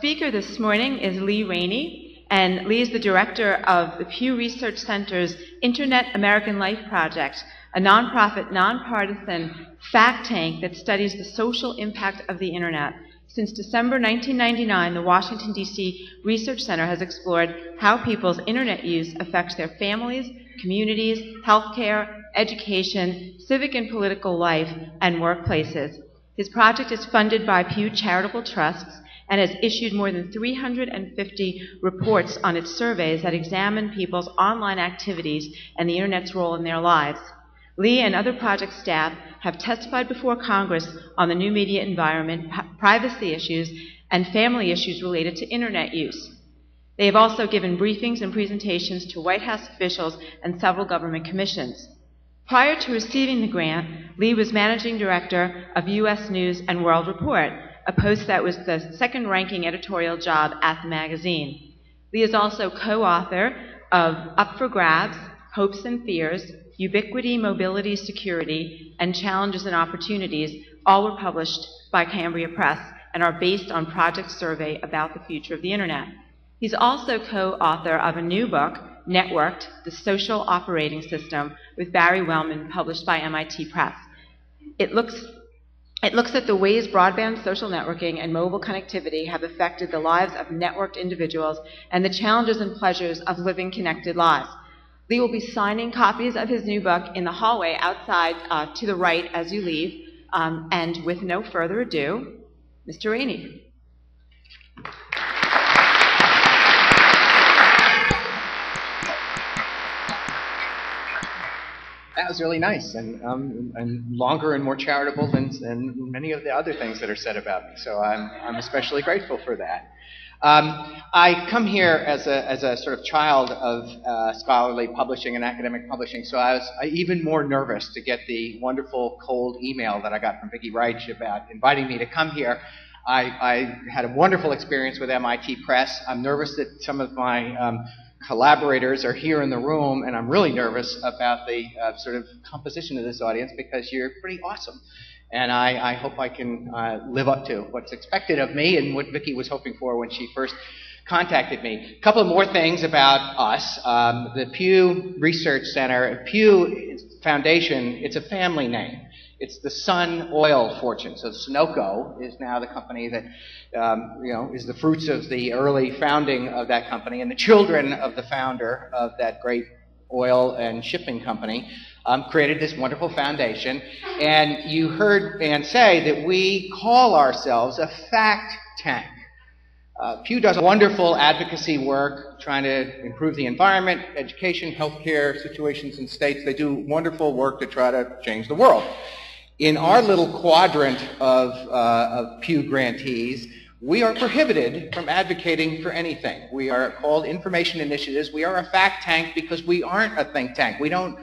speaker this morning is Rainie, and Lee is the director of the Pew Research Center's Internet American Life Project, a nonprofit, nonpartisan fact tank that studies the social impact of the Internet. Since December 1999, the Washington, D.C. Research Center has explored how people's Internet use affects their families, communities, healthcare, education, civic and political life, and workplaces. His project is funded by Pew Charitable Trusts and has issued more than 350 reports on its surveys that examine people's online activities and the Internet's role in their lives. Lee and other project staff have testified before Congress on the new media environment, privacy issues, and family issues related to Internet use. They have also given briefings and presentations to White House officials and several government commissions. Prior to receiving the grant, Lee was managing director of U.S. News and World Report, a post that was the second-ranking editorial job at the magazine. Lee is also co-author of Up for Grabs, Hopes and Fears, Ubiquity, Mobility, Security, and Challenges and Opportunities. All were published by Cambria Press and are based on Project Survey about the future of the Internet. He's also co-author of a new book, Networked, The Social Operating System, with Barry Wellman, published by MIT Press. It looks at the ways broadband social networking and mobile connectivity have affected the lives of networked individuals and the challenges and pleasures of living connected lives. Lee will be signing copies of his new book in the hallway outside to the right as you leave. And with no further ado, Mr. Rainie. That was really nice and longer and more charitable than many of the other things that are said about me. So I'm especially grateful for that. I come here as a sort of child of scholarly publishing and academic publishing, so I was even more nervous to get the wonderful cold email that I got from Vicki Reich about inviting me to come here. I had a wonderful experience with MIT Press. I'm nervous that some of my collaborators are here in the room, and I'm really nervous about the sort of composition of this audience because you're pretty awesome. And I hope I can live up to what's expected of me and what Vicki was hoping for when she first contacted me. A couple of more things about us. The Pew Research Center, Pew Foundation, it's a family name. It's the Sun Oil fortune. So Sunoco is now the company that is the fruits of the early founding of that company, and the children of the founder of that great oil and shipping company created this wonderful foundation. And you heard Ann say that we call ourselves a fact tank. Pew does wonderful advocacy work trying to improve the environment, education, healthcare situations in states. They do wonderful work to try to change the world. In our little quadrant of Pew grantees, we are prohibited from advocating for anything. We are called information initiatives. We are a fact tank because we aren't a think tank. We don't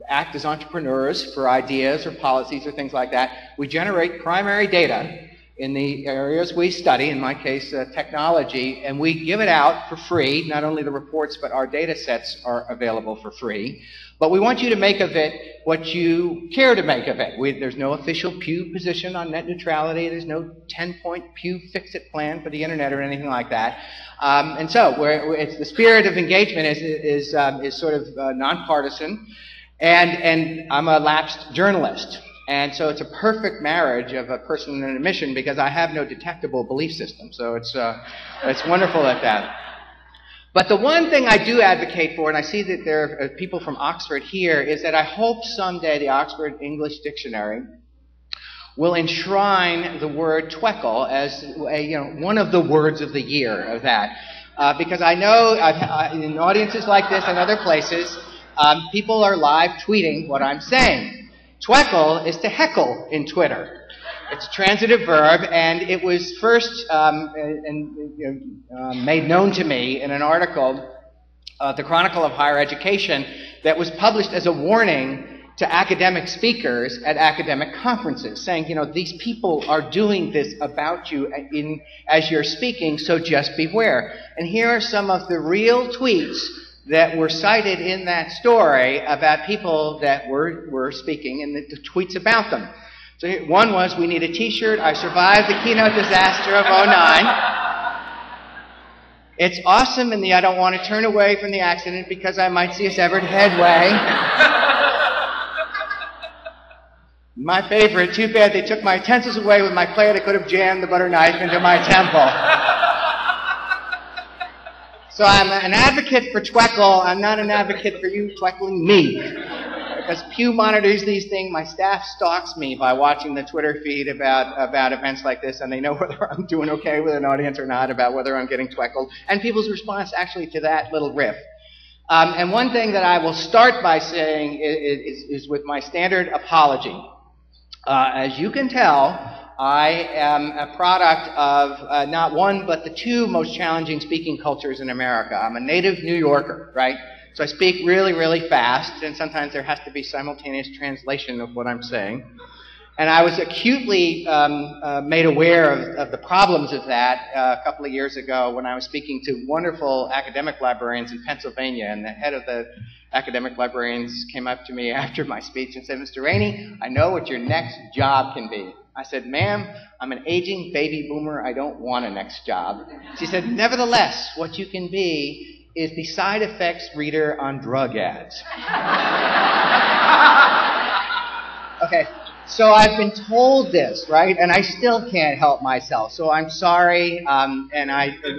act as entrepreneurs for ideas or policies or things like that. We generate primary data in the areas we study, in my case, technology, and we give it out for free. Not only the reports, but our data sets are available for free. But we want you to make of it what you care to make of it. There's no official Pew position on net neutrality. There's no 10-point Pew fix-it plan for the Internet or anything like that. And so it's the spirit of engagement is sort of nonpartisan. And I'm a lapsed journalist. And so it's a perfect marriage of a person and a mission because I have no detectable belief system. So it's wonderful at that. But the one thing I do advocate for, and I see that there are people from Oxford here, is that I hope someday the Oxford English Dictionary will enshrine the word Tweco as one of the words of the year of that. Because I know in audiences like this and other places, people are live tweeting what I'm saying. Tweckle is to heckle in Twitter. It's a transitive verb, and it was first made known to me in an article, the Chronicle of Higher Education, that was published as a warning to academic speakers at academic conferences, saying, these people are doing this about you as you're speaking, so just beware. And here are some of the real tweets that were cited in that story about people that were speaking and the tweets about them. So one was, we need a t-shirt, I survived the keynote disaster of '09. It's awesome in the I don't want to turn away from the accident because I might see a severed headway. My favorite, too bad they took my utensils away with my plate, I could have jammed the butter knife into my temple. So I'm an advocate for Tweco, I'm not an advocate for you Tweckling me. Because Pew monitors these things, my staff stalks me by watching the Twitter feed about events like this, and they know whether I'm doing okay with an audience or not, about whether I'm getting Tweckled, and people's response actually to that little riff. And one thing that I will start by saying is with my standard apology. As you can tell, I am a product of not one, but the two most challenging speaking cultures in America. I'm a native New Yorker, right? So I speak really, really fast, and sometimes there has to be simultaneous translation of what I'm saying. And I was acutely made aware of the problems of that a couple of years ago when I was speaking to wonderful academic librarians in Pennsylvania, and the head of the academic librarians came up to me after my speech and said, "Mr. Rainie, I know what your next job can be." I said, "Ma'am, I'm an aging baby boomer. I don't want a next job." She said, "Nevertheless, what you can be is the side effects reader on drug ads." Okay, so I've been told this, right? And I still can't help myself. So I'm sorry. And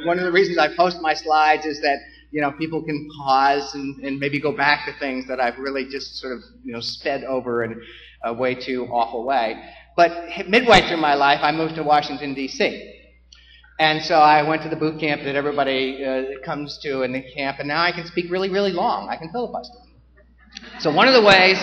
one of the reasons I post my slides is that, you know, people can pause and maybe go back to things that I've really just sort of, you know, sped over in a way too awful way. But midway through my life, I moved to Washington, D.C. And so I went to the boot camp that everybody comes to in the camp, and now I can speak really, really long. I can filibuster. So one of the ways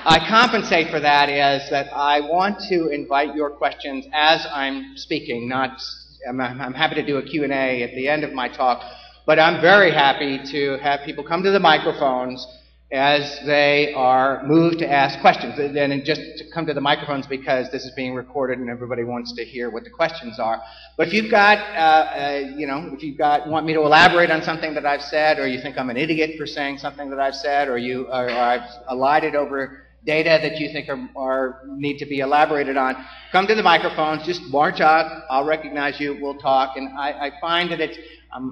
I compensate for that is that I want to invite your questions as I'm speaking. I'm happy to do a Q&A at the end of my talk, but I'm very happy to have people come to the microphones as they are moved to ask questions. And just to come to the microphones because this is being recorded and everybody wants to hear what the questions are. But if you've got, want me to elaborate on something that I've said, or you think I'm an idiot for saying something that I've said, or I've elided over data that you think need to be elaborated on, come to the microphones, just march out, I'll recognize you, we'll talk. And I find that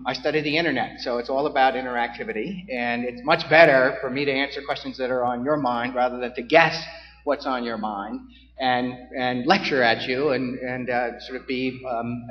I study the internet, so it's all about interactivity, and it's much better for me to answer questions that are on your mind rather than to guess what's on your mind and lecture at you and sort of be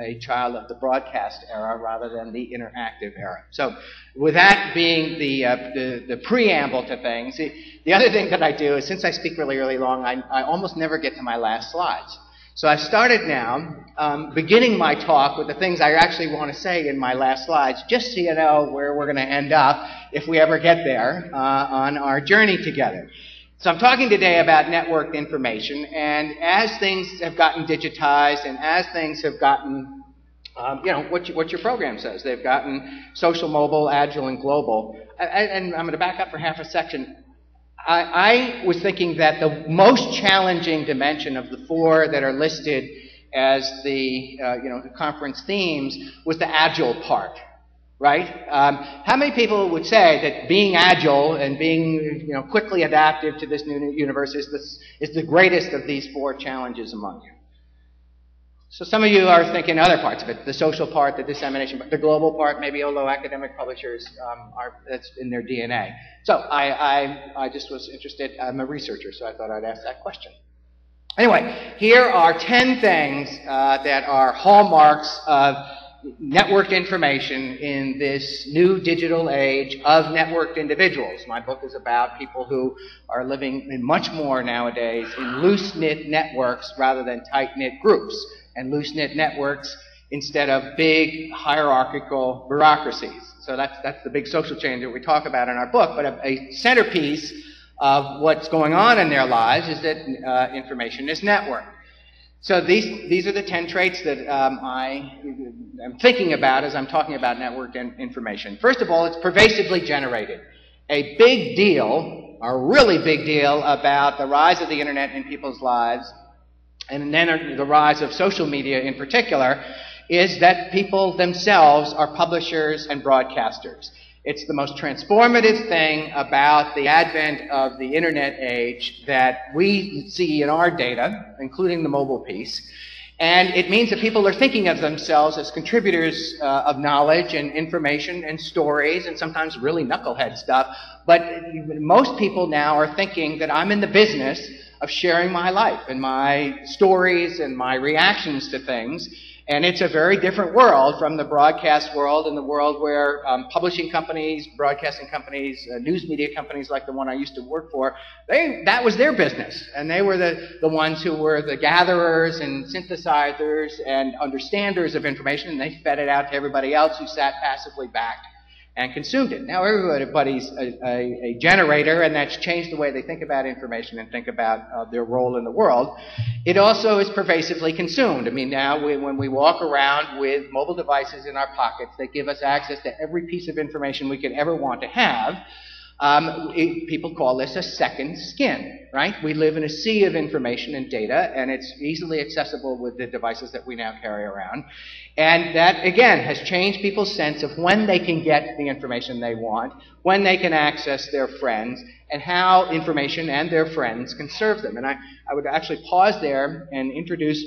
a child of the broadcast era rather than the interactive era. So with that being the preamble to things, the other thing that I do is, since I speak really, really long, I almost never get to my last slides. So I've started now beginning my talk with the things I actually want to say in my last slides, just so you know where we're going to end up if we ever get there on our journey together. So I'm talking today about networked information, and as things have gotten digitized and as things have gotten, what your program says, they've gotten social, mobile, agile, and global. And I'm going to back up for half a section. I was thinking that the most challenging dimension of the four that are listed as the conference themes was the agile part, right? How many people would say that being agile and being quickly adaptive to this new universe is the greatest of these four challenges among you? So some of you are thinking other parts of it, the social part, the dissemination part, the global part, maybe, although academic publishers that's in their DNA. So I just was interested. I'm a researcher, so I thought I'd ask that question. Anyway, here are 10 things that are hallmarks of networked information in this new digital age of networked individuals. My book is about people who are living in much more nowadays in loose-knit networks rather than tight-knit groups, and loose-knit networks instead of big hierarchical bureaucracies. So that's the big social change that we talk about in our book. But a centerpiece of what's going on in their lives is that information is networked. So these are the 10 traits that I am thinking about as I'm talking about networked information. First of all, it's pervasively generated. A big deal, a really big deal, about the rise of the internet in people's lives, and then the rise of social media in particular, is that people themselves are publishers and broadcasters. It's the most transformative thing about the advent of the internet age that we see in our data, including the mobile piece. And it means that people are thinking of themselves as contributors of knowledge and information and stories and sometimes really knucklehead stuff. But most people now are thinking that I'm in the business of sharing my life and my stories and my reactions to things. And it's a very different world from the broadcast world and the world where publishing companies, broadcasting companies, news media companies like the one I used to work for, that was their business. And they were the ones who were the gatherers and synthesizers and understanders of information, and they fed it out to everybody else who sat passively back and consumed it. Now everybody's a generator, and that's changed the way they think about information and think about their role in the world. It also is pervasively consumed. I mean, now when we walk around with mobile devices in our pockets that give us access to every piece of information we could ever want to have, people call this a second skin, right? We live in a sea of information and data, and it's easily accessible with the devices that we now carry around. And that, again, has changed people's sense of when they can get the information they want, when they can access their friends, and how information and their friends can serve them. And I would actually pause there and introduce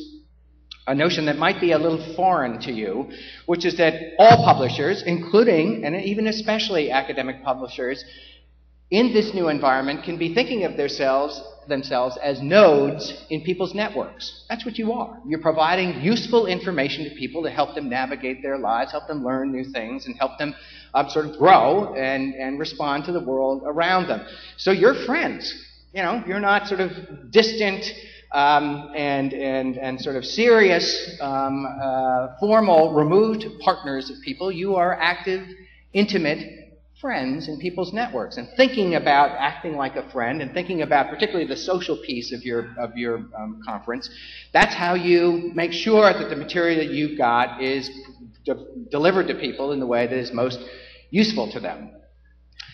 a notion that might be a little foreign to you, which is that all publishers, including and even especially academic publishers, in this new environment can be thinking of themselves as nodes in people's networks. That's what you are. You're providing useful information to people to help them navigate their lives, help them learn new things, and help them sort of grow and respond to the world around them. So you're friends. You know, you're not sort of distant and sort of serious, formal, removed partners of people. You are active, intimate friends in people's networks, and thinking about acting like a friend and thinking about particularly the social piece of your conference. That's how you make sure that the material that you've got is delivered to people in the way that is most useful to them.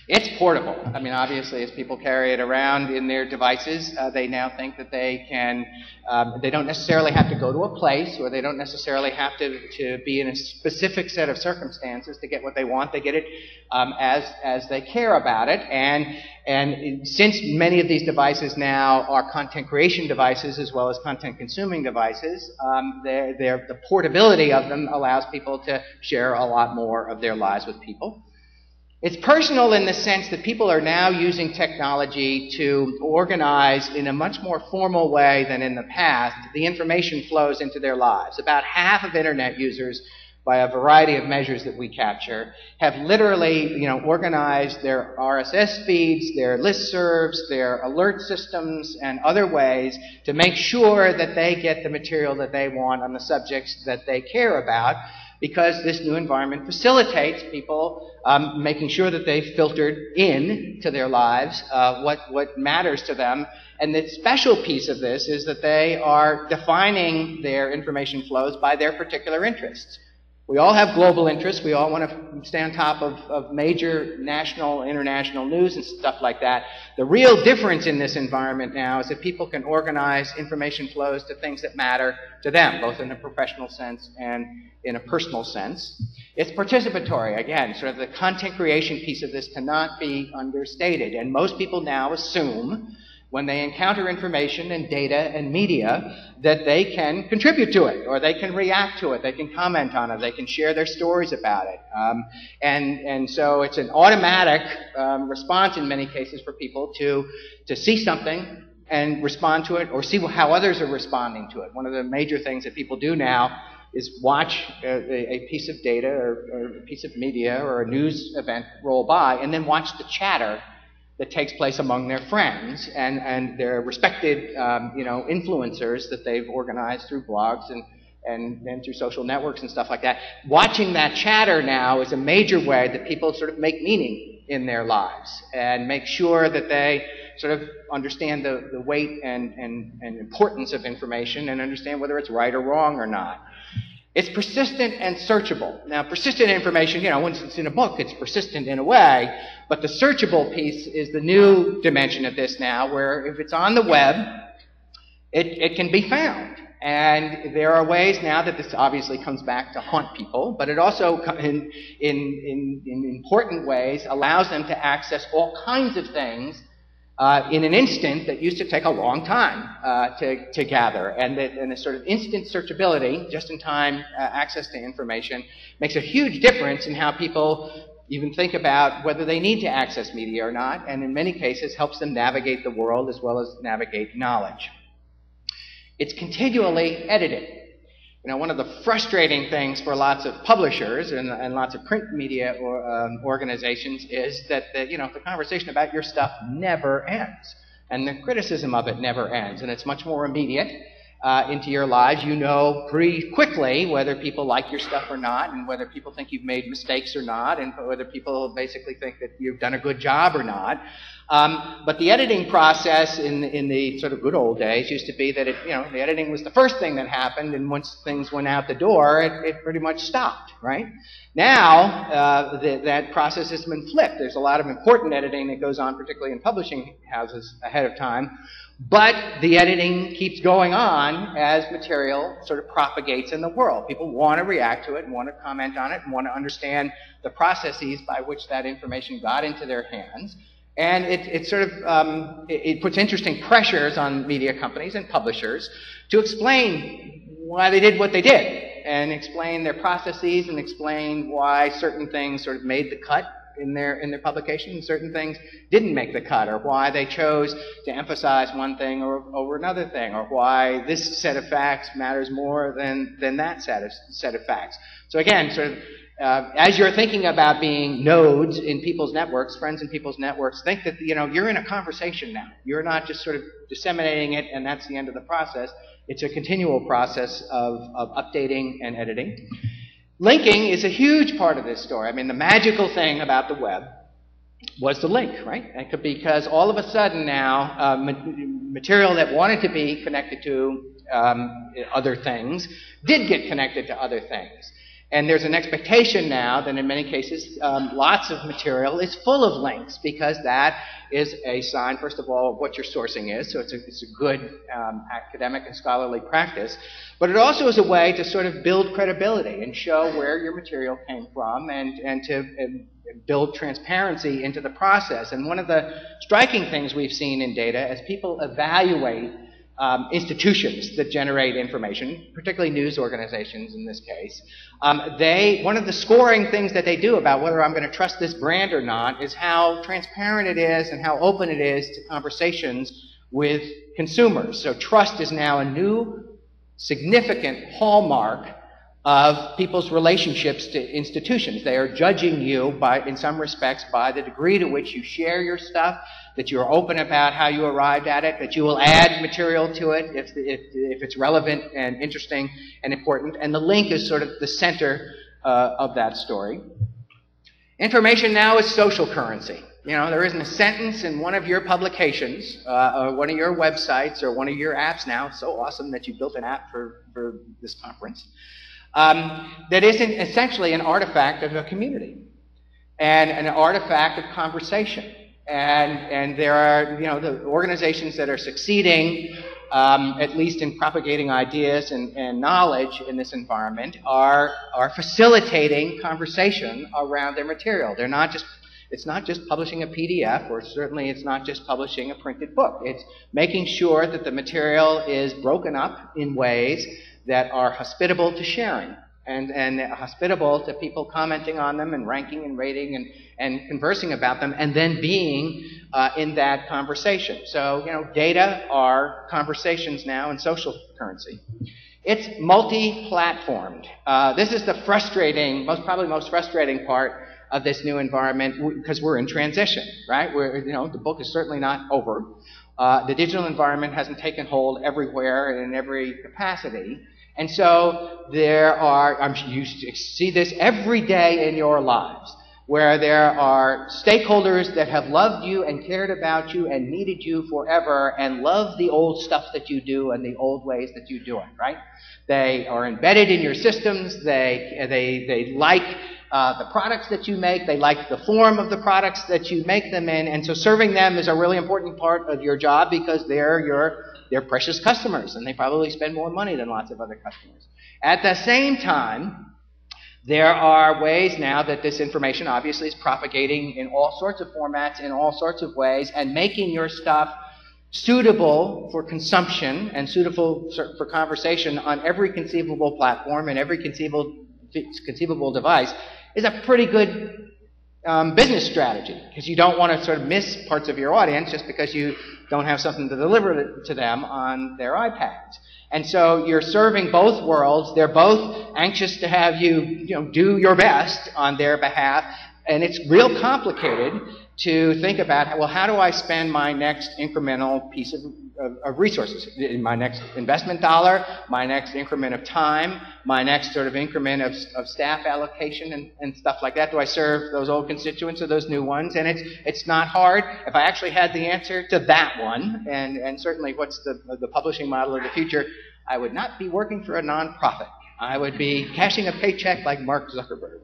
It's portable. I mean, obviously, as people carry it around in their devices, they now think that they can, they don't necessarily have to go to a place, or they don't necessarily have to be in a specific set of circumstances to get what they want. They get it as they care about it. And since many of these devices now are content creation devices as well as content consuming devices, the portability of them allows people to share a lot more of their lives with people. It's personal in the sense that people are now using technology to organize in a much more formal way than in the past the information flows into their lives. About half of internet users, by a variety of measures that we capture, have literally, organized their RSS feeds, their listservs, their alert systems, and other ways to make sure that they get the material that they want on the subjects that they care about, because this new environment facilitates people making sure that they've filtered in to their lives what matters to them. And the special piece of this is that they are defining their information flows by their particular interests. We all have global interests. We all want to stay on top of major national, international news and stuff like that. The real difference in this environment now is that people can organize information flows to things that matter to them, both in a professional sense and in a personal sense. It's participatory. Again, sort of the content creation piece of this cannot be understated. And most people now assume, when they encounter information and data and media, that they can contribute to it, or they can react to it, they can comment on it, they can share their stories about it. And so it's an automatic response in many cases for people to see something and respond to it, or see how others are responding to it. One of the major things that people do now is watch a piece of data or a piece of media or a news event roll by, and then watch the chatter that takes place among their friends and their respected influencers that they've organized through blogs and through social networks and stuff like that. Watching that chatter now is a major way that people sort of make meaning in their lives and make sure that they sort of understand the weight and importance of information and understand whether it's right or wrong or not. It's persistent and searchable. Now, persistent information, once it's in a book, it's persistent in a way, but the searchable piece is the new dimension of this now, where if it's on the web, it can be found. And there are ways now that this obviously comes back to haunt people, but it also, in important ways, allows them to access all kinds of things in an instant that used to take a long time to gather. And the sort of instant searchability, just-in-time access to information, makes a huge difference in how people even think about whether they need to access media or not, and in many cases helps them navigate the world as well as navigate knowledge. It's continually edited. You know, one of the frustrating things for lots of publishers and lots of print media organizations is that the conversation about your stuff never ends, and the criticism of it never ends, and it's much more immediate into your lives. You know pretty quickly whether people like your stuff or not, and whether people think you've made mistakes or not, and whether people basically think that you've done a good job or not. But the editing process in the sort of good old days used to be that the editing was the first thing that happened, and once things went out the door, it pretty much stopped, right? Now, that process has been flipped. There's a lot of important editing that goes on, particularly in publishing houses, ahead of time. But the editing keeps going on as material sort of propagates in the world. People want to react to it and want to comment on it and want to understand the processes by which that information got into their hands. And it puts interesting pressures on media companies and publishers to explain why they did what they did, and explain their processes, and explain why certain things sort of made the cut in their publication and certain things didn't make the cut, or why they chose to emphasize one thing over another thing, or why this set of facts matters more than that set of facts. So again, sort of as you're thinking about being nodes in people's networks, friends in people's networks, think that you're in a conversation now. You're not just sort of disseminating it and that's the end of the process. It's a continual process of updating and editing. Linking is a huge part of this story. I mean, the magical thing about the web was the link, right? Because all of a sudden now, material that wanted to be connected to other things did get connected to other things. And there's an expectation now that in many cases, lots of material is full of links, because that is a sign, first of all, of what your sourcing is. So it's a good academic and scholarly practice. But it also is a way to sort of build credibility and show where your material came from, and to build transparency into the process. And one of the striking things we've seen in data as people evaluate institutions that generate information, particularly news organizations in this case, one of the scoring things that they do about whether I'm going to trust this brand or not is how transparent it is and how open it is to conversations with consumers. So trust is now a new significant hallmark of people's relationships to institutions. They are judging you in some respects by the degree to which you share your stuff, that you're open about how you arrived at it, that you will add material to it if it's relevant and interesting and important. And the link is sort of the center of that story. Information now is social currency. There isn't a sentence in one of your publications, or one of your websites, or one of your apps now. It's so awesome that you built an app for this conference. That isn't essentially an artifact of a community and an artifact of conversation. And there are, the organizations that are succeeding, at least in propagating ideas and knowledge in this environment, are facilitating conversation around their material. It's not just publishing a PDF, or certainly it's not just publishing a printed book. It's making sure that the material is broken up in ways that are hospitable to sharing, and hospitable to people commenting on them and ranking and rating and conversing about them, and then being in that conversation. So, data are conversations now and social currency. It's multi-platformed. This is the probably most frustrating part of this new environment, because we're in transition, right? The book is certainly not over. The digital environment hasn't taken hold everywhere and in every capacity. And so you see this every day in your lives, where there are stakeholders that have loved you and cared about you and needed you forever and love the old stuff that you do and the old ways that you do it, right? They are embedded in your systems. They like the products that you make. They like the form of the products that you make them in. And so serving them is a really important part of your job, because they're your they're precious customers, and they probably spend more money than lots of other customers. At the same time, there are ways now that this information obviously is propagating in all sorts of formats, in all sorts of ways, and making your stuff suitable for consumption and suitable for conversation on every conceivable platform and every conceivable device is a pretty good business strategy, because you don't want to sort of miss parts of your audience just because you don't have something to deliver to them on their iPads. And so you're serving both worlds. They're both anxious to have you, do your best on their behalf. And it's real complicated to think about, well, how do I spend my next incremental piece of resources? My next investment dollar, my next increment of time, my next sort of increment of staff allocation and stuff like that. Do I serve those old constituents or those new ones? And it's not hard. If I actually had the answer to that one, and certainly what's the publishing model of the future, I would not be working for a nonprofit. I would be cashing a paycheck like Mark Zuckerberg.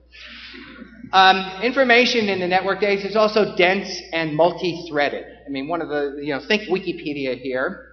Information in the network age is also dense and multi-threaded. I mean, one of the, think Wikipedia here,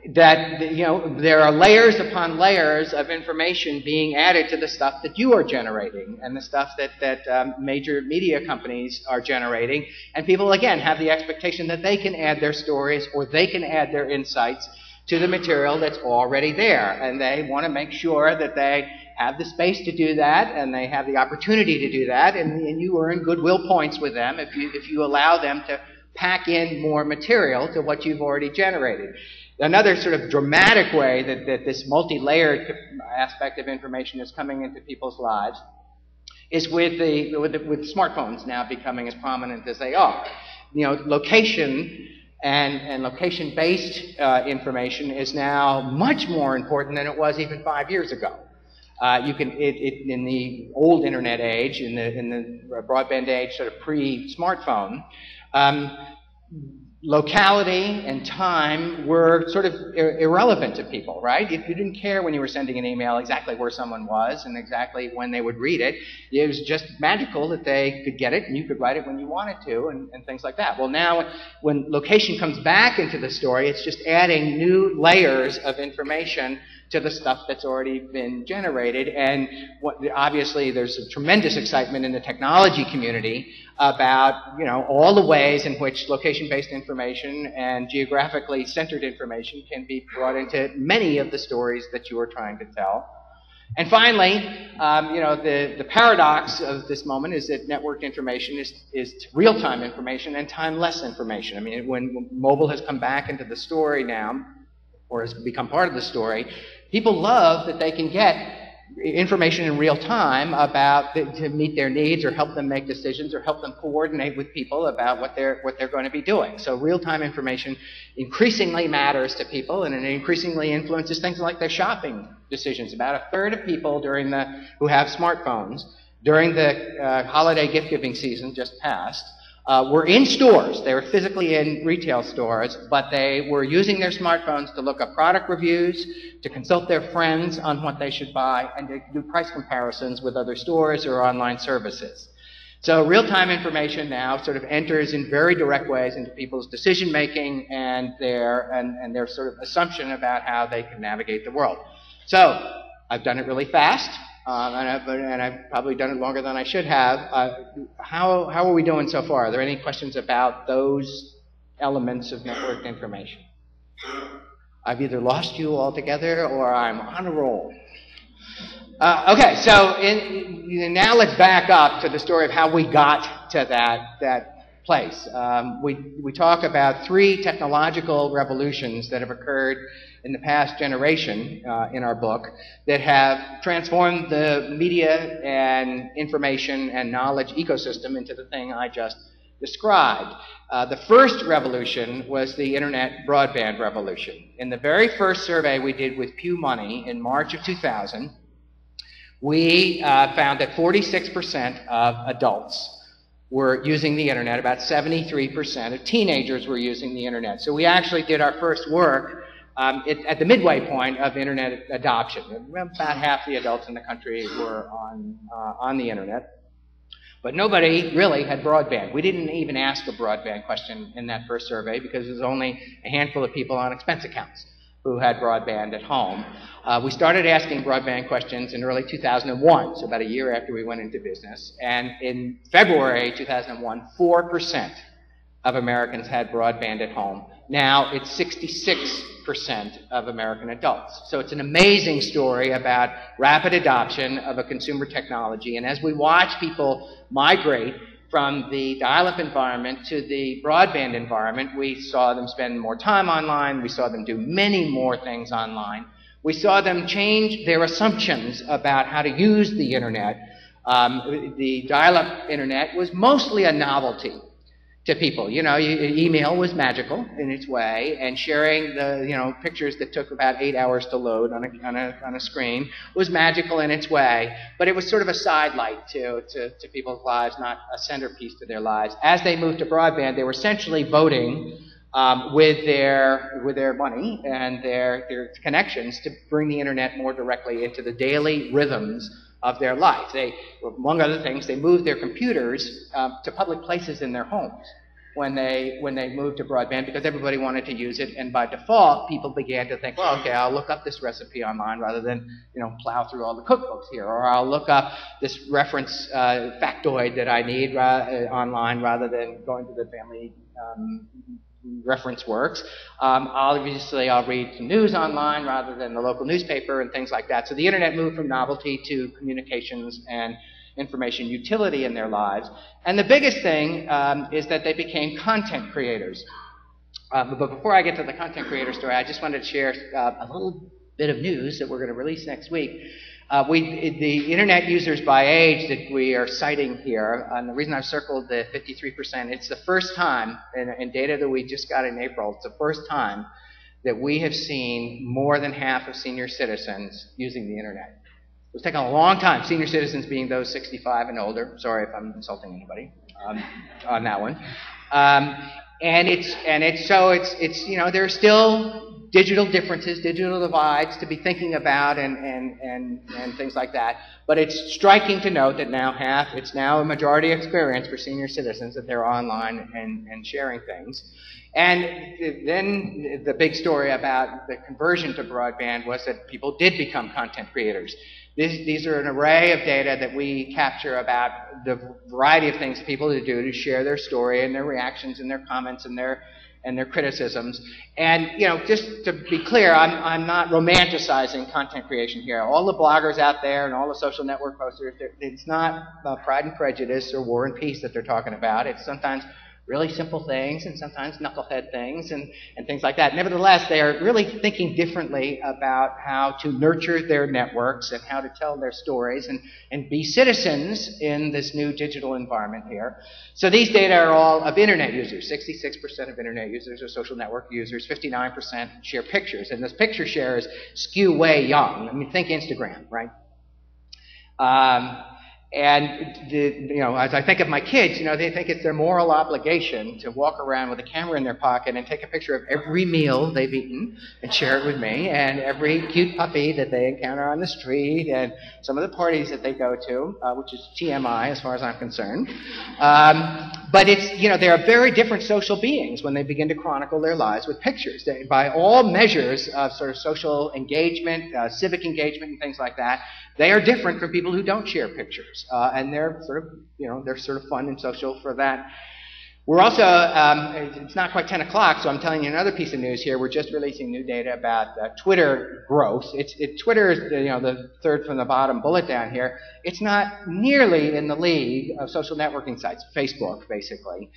there are layers upon layers of information being added to the stuff that you are generating and the stuff that major media companies are generating. And people, again, have the expectation that they can add their stories or they can add their insights to the material that's already there. And they want to make sure that they have the space to do that, and they have the opportunity to do that, and you earn goodwill points with them if you allow them to pack in more material to what you've already generated. Another sort of dramatic way that this multi-layered aspect of information is coming into people's lives is with smartphones now becoming as prominent as they are. Location and location-based information is now much more important than it was even 5 years ago. In the old internet age, in the broadband age, sort of pre-smartphone, locality and time were sort of irrelevant to people, right? If you didn't care when you were sending an email exactly where someone was and exactly when they would read it, it was just magical that they could get it and you could write it when you wanted to and things like that. Well, now when location comes back into the story, it's just adding new layers of information to the stuff that's already been generated. And obviously there's a tremendous excitement in the technology community about all the ways in which location-based information and geographically centered information can be brought into many of the stories that you are trying to tell. And finally, the paradox of this moment is that networked information is real-time information and time-less information. I mean, when mobile has come back into the story now, or has become part of the story, people love that they can get information in real time to meet their needs or help them make decisions or help them coordinate with people about what they're going to be doing. So real-time information increasingly matters to people, and it increasingly influences things like their shopping decisions. About a third of people who have smartphones during the holiday gift-giving season just passed were in stores. They were physically in retail stores, but they were using their smartphones to look up product reviews, to consult their friends on what they should buy, and to do price comparisons with other stores or online services. So real-time information now sort of enters in very direct ways into people's decision-making and their sort of assumption about how they can navigate the world. So I've done it really fast. And I've probably done it longer than I should have. How are we doing so far? Are there any questions about those elements of networked information? I've either lost you altogether or I'm on a roll. Okay, so now let's back up to the story of how we got to that place. We talk about 3 technological revolutions that have occurred in the past generation in our book that have transformed the media and information and knowledge ecosystem into the thing I just described. The first revolution was the internet broadband revolution. In the very first survey we did with Pew Money in March of 2000, we found that 46% of adults were using the internet. About 73% of teenagers were using the internet. So we actually did our first work at the midway point of internet adoption. About half the adults in the country were on the internet. But nobody really had broadband. We didn't even ask a broadband question in that first survey because there was only a handful of people on expense accounts who had broadband at home. We started asking broadband questions in early 2001, so about a year after we went into business. And in February 2001, 4% of Americans had broadband at home. Now it's 66% of American adults. So it's an amazing story about rapid adoption of a consumer technology. And as we watch people migrate from the dial-up environment to the broadband environment, we saw them spend more time online. We saw them do many more things online. We saw them change their assumptions about how to use the internet. The dial-up internet was mostly a novelty to people. You know, email was magical in its way, and sharing the pictures that took about 8 hours to load on a screen was magical in its way. But it was sort of a sidelight to people's lives, not a centerpiece to their lives. As they moved to broadband, they were essentially voting with their money and their connections to bring the internet more directly into the daily rhythms of their life. They, among other things, they moved their computers to public places in their homes when they moved to broadband because everybody wanted to use it, and by default, people began to think, well, okay, I'll look up this recipe online rather than plow through all the cookbooks here, or I'll look up this reference factoid that I need online rather than going to the family reference works. Obviously, I'll read some news online rather than the local newspaper and things like that. So the internet moved from novelty to communications and information utility in their lives. And the biggest thing is that they became content creators. But before I get to the content creator story, I just wanted to share a little bit of news that we're going to release next week. The internet users by age that we are citing here, and the reason I've circled the 53%, it's the first time, in data that we just got in April, it's the first time that we have seen more than half of senior citizens using the internet. It's taken a long time, senior citizens being those 65 and older. Sorry if I'm insulting anybody on that one. There are still digital differences, digital divides to be thinking about and things like that. But it's striking to note that it's now a majority experience for senior citizens that they're online and sharing things. And then the big story about the conversion to broadband was that people did become content creators. These are an array of data that we capture about the variety of things people do to share their story and their reactions and their comments and their criticisms. And just to be clear, I'm not romanticizing content creation here. All the bloggers out there and all the social network posters, it's not Pride and Prejudice or War and Peace that they're talking about. It's sometimes really simple things and sometimes knucklehead things and things like that. Nevertheless, they are really thinking differently about how to nurture their networks and how to tell their stories and be citizens in this new digital environment here. So these data are all of internet users. 66% of internet users are social network users. 59% share pictures. And this picture shares skew way young. I mean, think Instagram, right? As I think of my kids, they think it's their moral obligation to walk around with a camera in their pocket and take a picture of every meal they've eaten and share it with me, and every cute puppy that they encounter on the street, and some of the parties that they go to, which is TMI as far as I'm concerned. But they are very different social beings when they begin to chronicle their lives with pictures. By all measures of sort of social engagement, civic engagement, and things like that, they are different from people who don't share pictures, and they're sort of fun and social for that. We're also, it's not quite 10 o'clock, so I'm telling you another piece of news here. We're just releasing new data about Twitter growth. Twitter is the third from the bottom bullet down here. It's not nearly in the league of social networking sites, Facebook basically,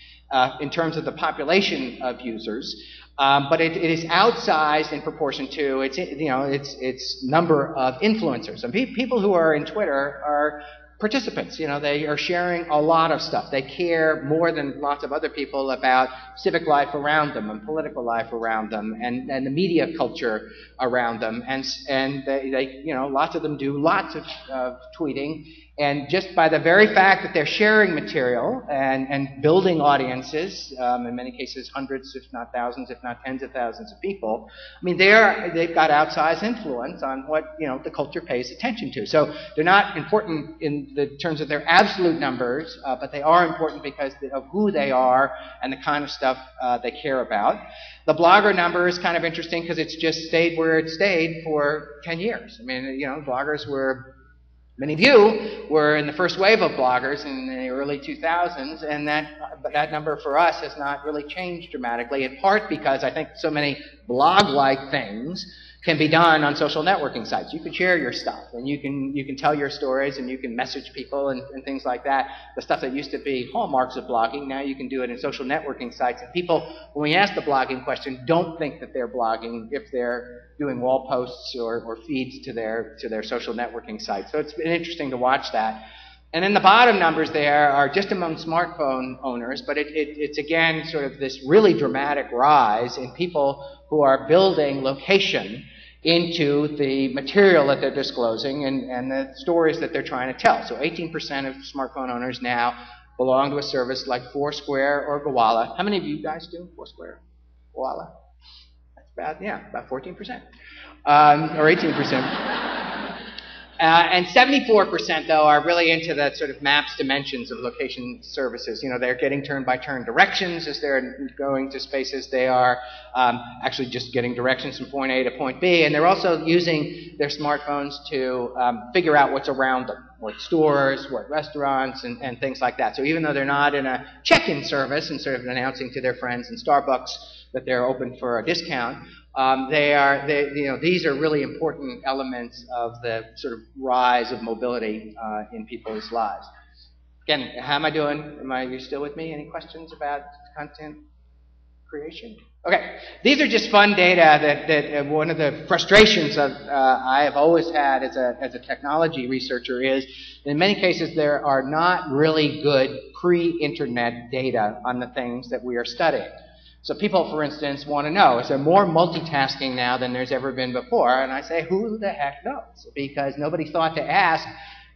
in terms of the population of users. But it is outsized in proportion to its number of influencers. And people who are in Twitter are participants. They are sharing a lot of stuff. They care more than lots of other people about civic life around them and political life around them and the media culture around them. And they lots of them do lots of tweeting. And just by the very fact that they're sharing material and building audiences, in many cases hundreds, if not thousands, if not tens of thousands of people, I mean, they've got outsized influence on what the culture pays attention to. So they're not important in in terms of their absolute numbers, but they are important because of who they are and the kind of stuff they care about. The blogger number is kind of interesting because it's just stayed where it stayed for 10 years. I mean, bloggers were, many of you were in the first wave of bloggers in the early 2000s, and that number for us has not really changed dramatically, in part because I think so many blog-like things can be done on social networking sites. You can share your stuff, and you can tell your stories, and you can message people and things like that. The stuff that used to be hallmarks of blogging, now you can do it in social networking sites. And people, when we ask the blogging question, don't think that they're blogging if they're doing wall posts or feeds to their social networking sites. So it's been interesting to watch that. And then the bottom numbers there are just among smartphone owners, but it's again sort of this really dramatic rise in people who are building location into the material that they're disclosing and the stories that they're trying to tell. So 18% of smartphone owners now belong to a service like Foursquare or Gowalla. How many of you guys do Foursquare, Gowalla? That's about 14%, or 18%. And 74%, though, are really into the sort of maps dimensions of location services. They're getting turn-by-turn directions as they're going to spaces. They are actually just getting directions from point A to point B, and they're also using their smartphones to figure out what's around them, what stores, what restaurants, and things like that. So even though they're not in a check-in service and sort of announcing to their friends in Starbucks that they're open for a discount, these are really important elements of the sort of rise of mobility in people's lives. Again, how am I doing? Are you still with me? Any questions about content creation? Okay, these are just fun data that one of the frustrations I have always had as a technology researcher is, in many cases, there are not really good pre-internet data on the things that we are studying. So people, for instance, want to know, is there more multitasking now than there's ever been before? And I say, who the heck knows? Because nobody thought to ask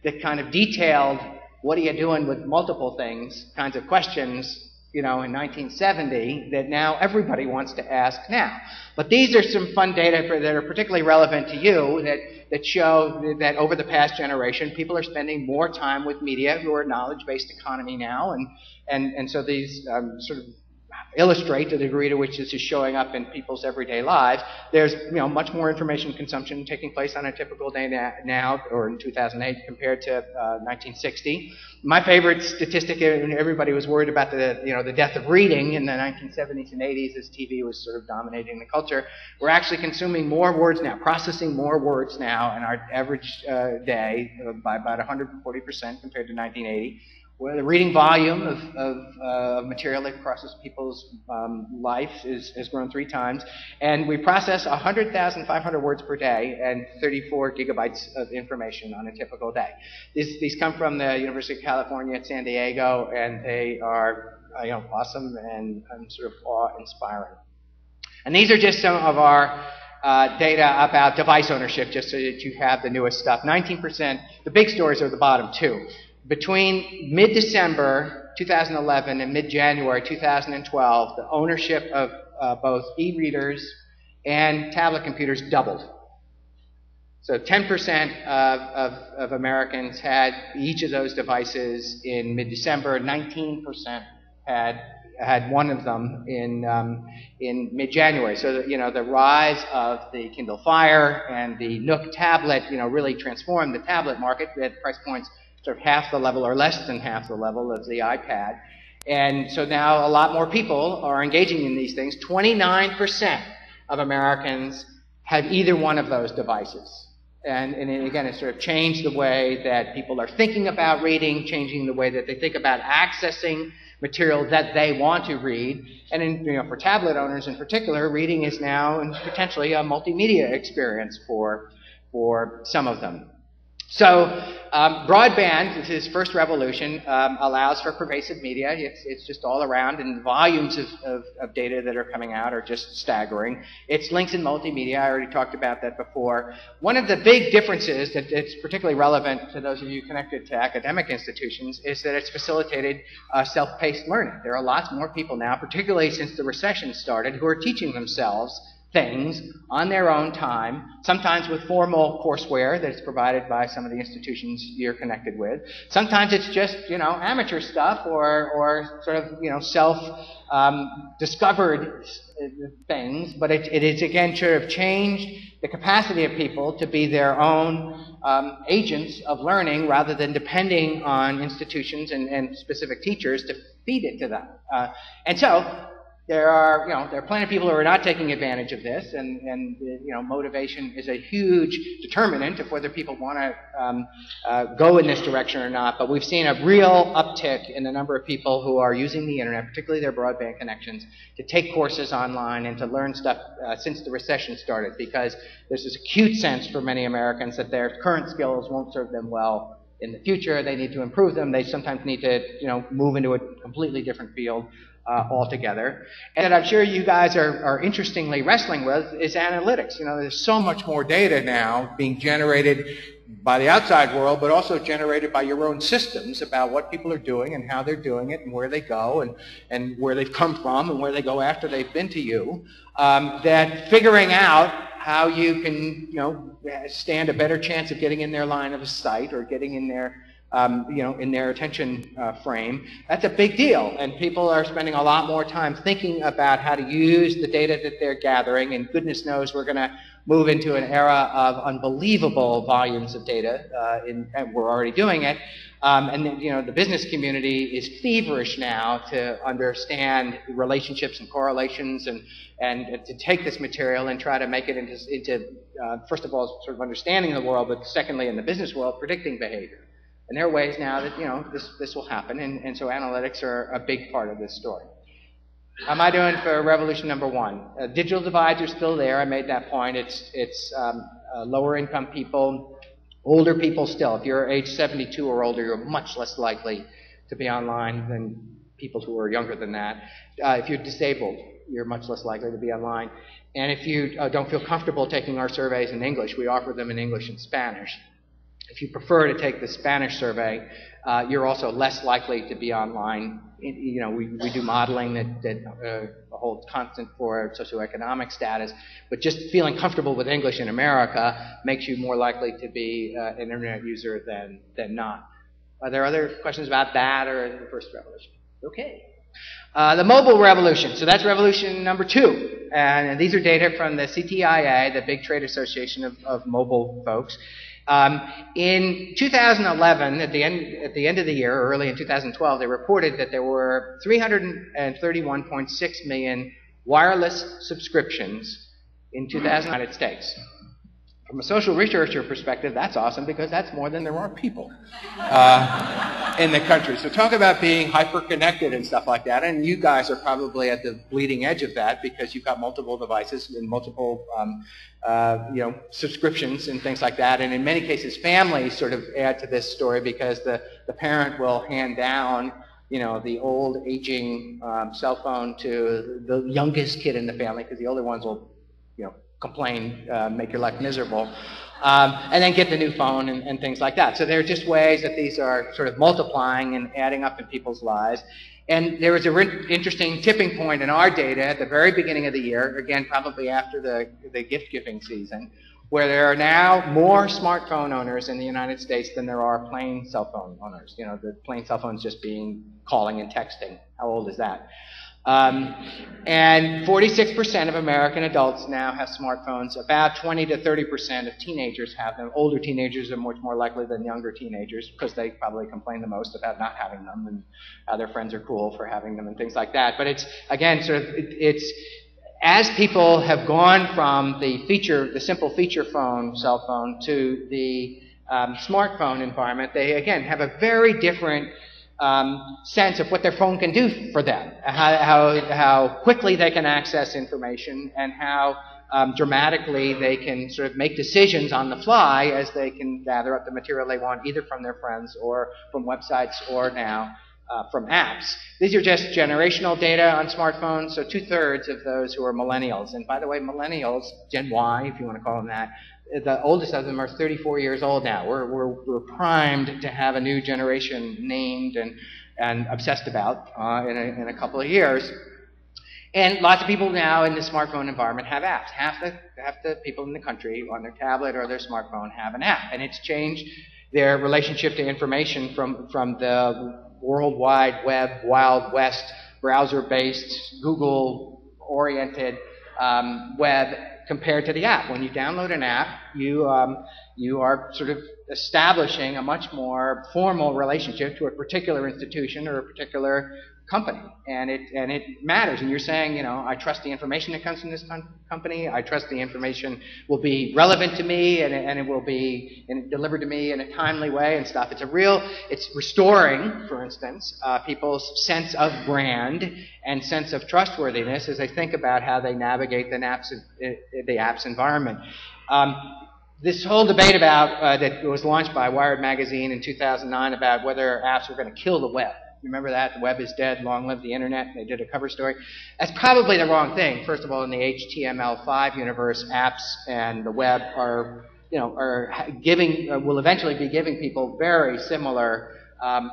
the kind of detailed, what are you doing with multiple things kinds of questions, in 1970 that now everybody wants to ask now. But these are some fun data that are particularly relevant to you that show that over the past generation, people are spending more time with media who are knowledge-based economy now. And so these sort of illustrate the degree to which this is showing up in people's everyday lives. There's much more information consumption taking place on a typical day now, or in 2008, compared to 1960. My favorite statistic, and everybody was worried about the death of reading in the 1970s and 80s as TV was sort of dominating the culture. We're actually consuming more words now, processing more words now in our average day by about 140% compared to 1980. Where the reading volume of material that crosses people's life has grown 3 times. And we process 100,500 words per day and 34 gigabytes of information on a typical day. These come from the University of California at San Diego, and they are awesome and sort of awe-inspiring. And these are just some of our data about device ownership, just so that you have the newest stuff. 19%, the big stories are at the bottom too. Between mid-December 2011 and mid-January 2012, the ownership of both e-readers and tablet computers doubled. So 10% of Americans had each of those devices in mid-December. 19% had one of them in mid-January. So the rise of the Kindle Fire and the Nook tablet really transformed the tablet market at price points sort of half the level or less than half the level of the iPad. And so now a lot more people are engaging in these things. 29% of Americans have either one of those devices. And again, it sort of changed the way that people are thinking about reading, changing the way that they think about accessing material that they want to read. And for tablet owners in particular, reading is now potentially a multimedia experience for some of them. So broadband, this first revolution, allows for pervasive media. It's just all around, and the volumes of data that are coming out are just staggering. It's links in multimedia. I already talked about that before. One of the big differences that's particularly relevant to those of you connected to academic institutions is that it's facilitated self-paced learning. There are lots more people now, particularly since the recession started, who are teaching themselves things on their own time, sometimes with formal courseware that's provided by some of the institutions you're connected with. Sometimes it's just, amateur stuff or sort of, self-discovered things, but it is, again, sort of changed the capacity of people to be their own agents of learning rather than depending on institutions and specific teachers to feed it to them. And so, there are plenty of people who are not taking advantage of this, and motivation is a huge determinant of whether people want to go in this direction or not. But we've seen a real uptick in the number of people who are using the internet, particularly their broadband connections, to take courses online and to learn stuff since the recession started, because there's this acute sense for many Americans that their current skills won't serve them well in the future. They need to improve them. They sometimes need to move into a completely different field altogether. And I'm sure you guys are interestingly wrestling with is analytics. There's so much more data now being generated by the outside world, but also generated by your own systems about what people are doing and how they're doing it and where they go and where they've come from and where they go after they've been to you, that figuring out how you can, stand a better chance of getting in their line of sight or getting in their in their attention frame, that's a big deal. And people are spending a lot more time thinking about how to use the data that they're gathering. And goodness knows we're going to move into an era of unbelievable volumes of data, and we're already doing it. And then, the business community is feverish now to understand relationships and correlations and to take this material and try to make it into first of all, sort of understanding the world, but secondly, in the business world, predicting behavior. And there are ways now that, this will happen, and so analytics are a big part of this story. How am I doing for revolution number one? Digital divides are still there. I made that point. It's lower income people, older people still. If you're age 72 or older, you're much less likely to be online than people who are younger than that. If you're disabled, you're much less likely to be online. And if you don't feel comfortable taking our surveys in English, we offer them in English and Spanish. If you prefer to take the Spanish survey, you're also less likely to be online. We do modeling that holds constant for socioeconomic status, but just feeling comfortable with English in America makes you more likely to be an internet user than not. Are there other questions about that or the first revolution? Okay. The mobile revolution. So that's revolution number two. And these are data from the CTIA, the big trade association of mobile folks. In 2011, at the end of the year, or early in 2012, they reported that there were 331.6 million wireless subscriptions in 2000 United States. From a social researcher perspective, that's awesome because that's more than there are people in the country. So talk about being hyper-connected and stuff like that. And you guys are probably at the bleeding edge of that because you've got multiple devices and multiple subscriptions and things like that. And in many cases, families sort of add to this story because the parent will hand down the old aging cell phone to the youngest kid in the family because the older ones will complain, make your life miserable, and then get the new phone and things like that. So they're just ways that these are sort of multiplying and adding up in people's lives. And there was an interesting tipping point in our data at the very beginning of the year, again, probably after the gift-giving season, where there are now more smartphone owners in the United States than there are plain cell phone owners. The plain cell phones just being calling and texting. How old is that? And 46% of American adults now have smartphones. About 20 to 30% of teenagers have them. Older teenagers are much more likely than younger teenagers because they probably complain the most about not having them and how their friends are cool for having them and things like that. But it's, again, it's as people have gone from the simple feature phone, cell phone, to the smartphone environment, they, again, have a very different sense of what their phone can do for them, how quickly they can access information, and how dramatically they can sort of make decisions on the fly as they can gather up the material they want, either from their friends or from websites or now from apps. These are just generational data on smartphones, so 2/3 of those who are millennials. And by the way, millennials, Gen Y, if you want to call them that, the oldest of them are 34 years old now. We're primed to have a new generation named and obsessed about in a couple of years. And lots of people now in the smartphone environment have apps. Half the people in the country on their tablet or their smartphone have an app. And it's changed their relationship to information from the World Wide Web, Wild West, browser-based, Google-oriented web compared to the app. When you download an app, you are sort of establishing a much more formal relationship to a particular institution or a particular company, and it matters. And you're saying, you know, I trust the information that comes from this company. I trust the information will be relevant to me, and it will be delivered to me in a timely way and stuff. It's restoring, for instance, people's sense of brand and sense of trustworthiness as they think about how they navigate the apps environment. This whole debate about that was launched by Wired magazine in 2009 about whether apps were going to kill the web. Remember that? The web is dead, long live the internet. They did a cover story. That's probably the wrong thing. First of all, in the HTML5 universe, apps and the web will eventually be giving people very similar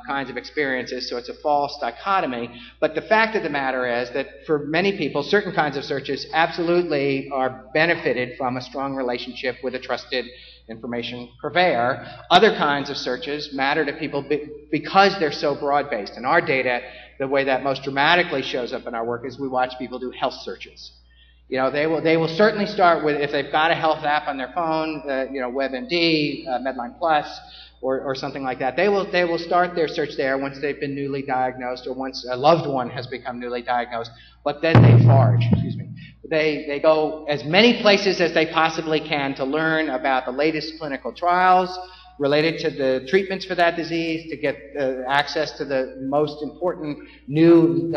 kinds of experiences, so it's a false dichotomy. But the fact of the matter is that for many people, certain kinds of searches absolutely are benefited from a strong relationship with a trusted information purveyor. Other kinds of searches matter to people because they're so broad-based. In our data, the way that most dramatically shows up in our work is we watch people do health searches. You know, they will certainly start with, if they've got a health app on their phone, WebMD, Medline Plus, or something like that. They will start their search there once they've been newly diagnosed or once a loved one has become newly diagnosed. But then they forage. They go as many places as they possibly can to learn about the latest clinical trials related to the treatments for that disease, to get access to the most important new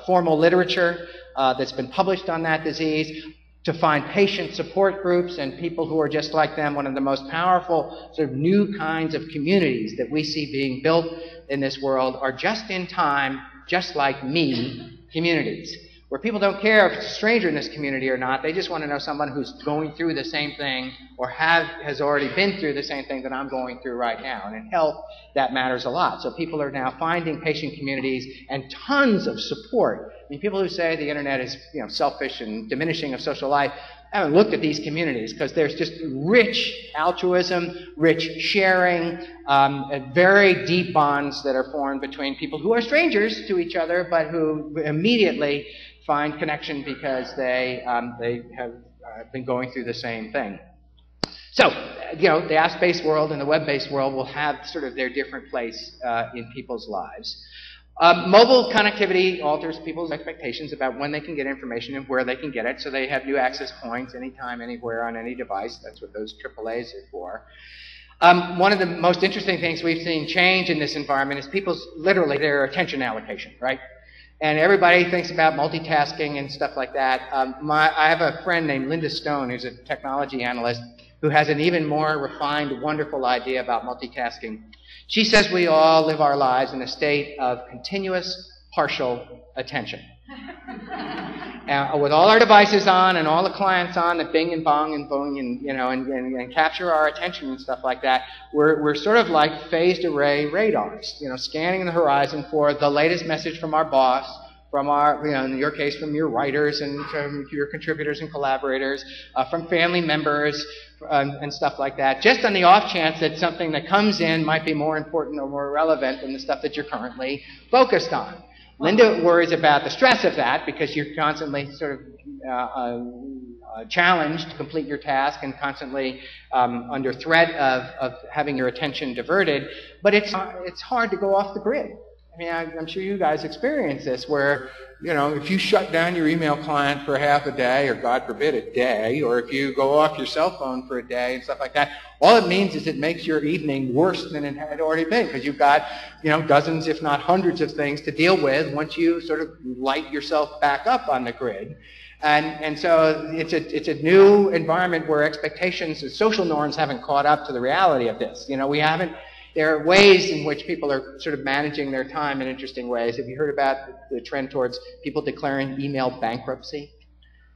formal literature that's been published on that disease, to find patient support groups and people who are just like them. One of the most powerful sort of new kinds of communities that we see being built in this world are just in time, just like me communities, where people don't care if it's a stranger in this community or not. They just want to know someone who's going through the same thing or has already been through the same thing that I'm going through right now. And in health, that matters a lot. So people are now finding patient communities and tons of support. I mean, people who say the internet is, you know, selfish and diminishing of social life haven't looked at these communities, because there's just rich altruism, rich sharing, very deep bonds that are formed between people who are strangers to each other, but who immediately find connection because they have been going through the same thing. So, you know, the apps-based world and the web-based world will have sort of their different place in people's lives. Mobile connectivity alters people's expectations about when they can get information and where they can get it, so they have new access points anytime, anywhere, on any device. That's what those AAAs are for. One of the most interesting things we've seen change in this environment is people's, literally, their attention allocation, right? And everybody thinks about multitasking and stuff like that. I have a friend named Linda Stone, who's a technology analyst, who has an even more refined, wonderful idea about multitasking. She says we all live our lives in a state of continuous partial attention. With all our devices on and all the clients on that bing and bong and boing and, you know, and capture our attention and stuff like that, we're sort of like phased array radars, you know, scanning the horizon for the latest message from our boss, from our, you know, in your case, from your writers and from your contributors and collaborators, from family members, and stuff like that, just on the off chance that something that comes in might be more important or more relevant than the stuff that you're currently focused on. Linda worries about the stress of that because you're constantly sort of challenged to complete your task and constantly under threat of having your attention diverted. But it's hard to go off the grid. I mean, I'm sure you guys experience this, where, you know, if you shut down your email client for half a day, or God forbid a day, or if you go off your cell phone for a day and stuff like that, all it means is it makes your evening worse than it had already been, because you've got, you know, dozens, if not hundreds of things to deal with once you sort of light yourself back up on the grid. And so it's a new environment where expectations and social norms haven't caught up to the reality of this. You know, there are ways in which people are sort of managing their time in interesting ways. Have you heard about the trend towards people declaring email bankruptcy?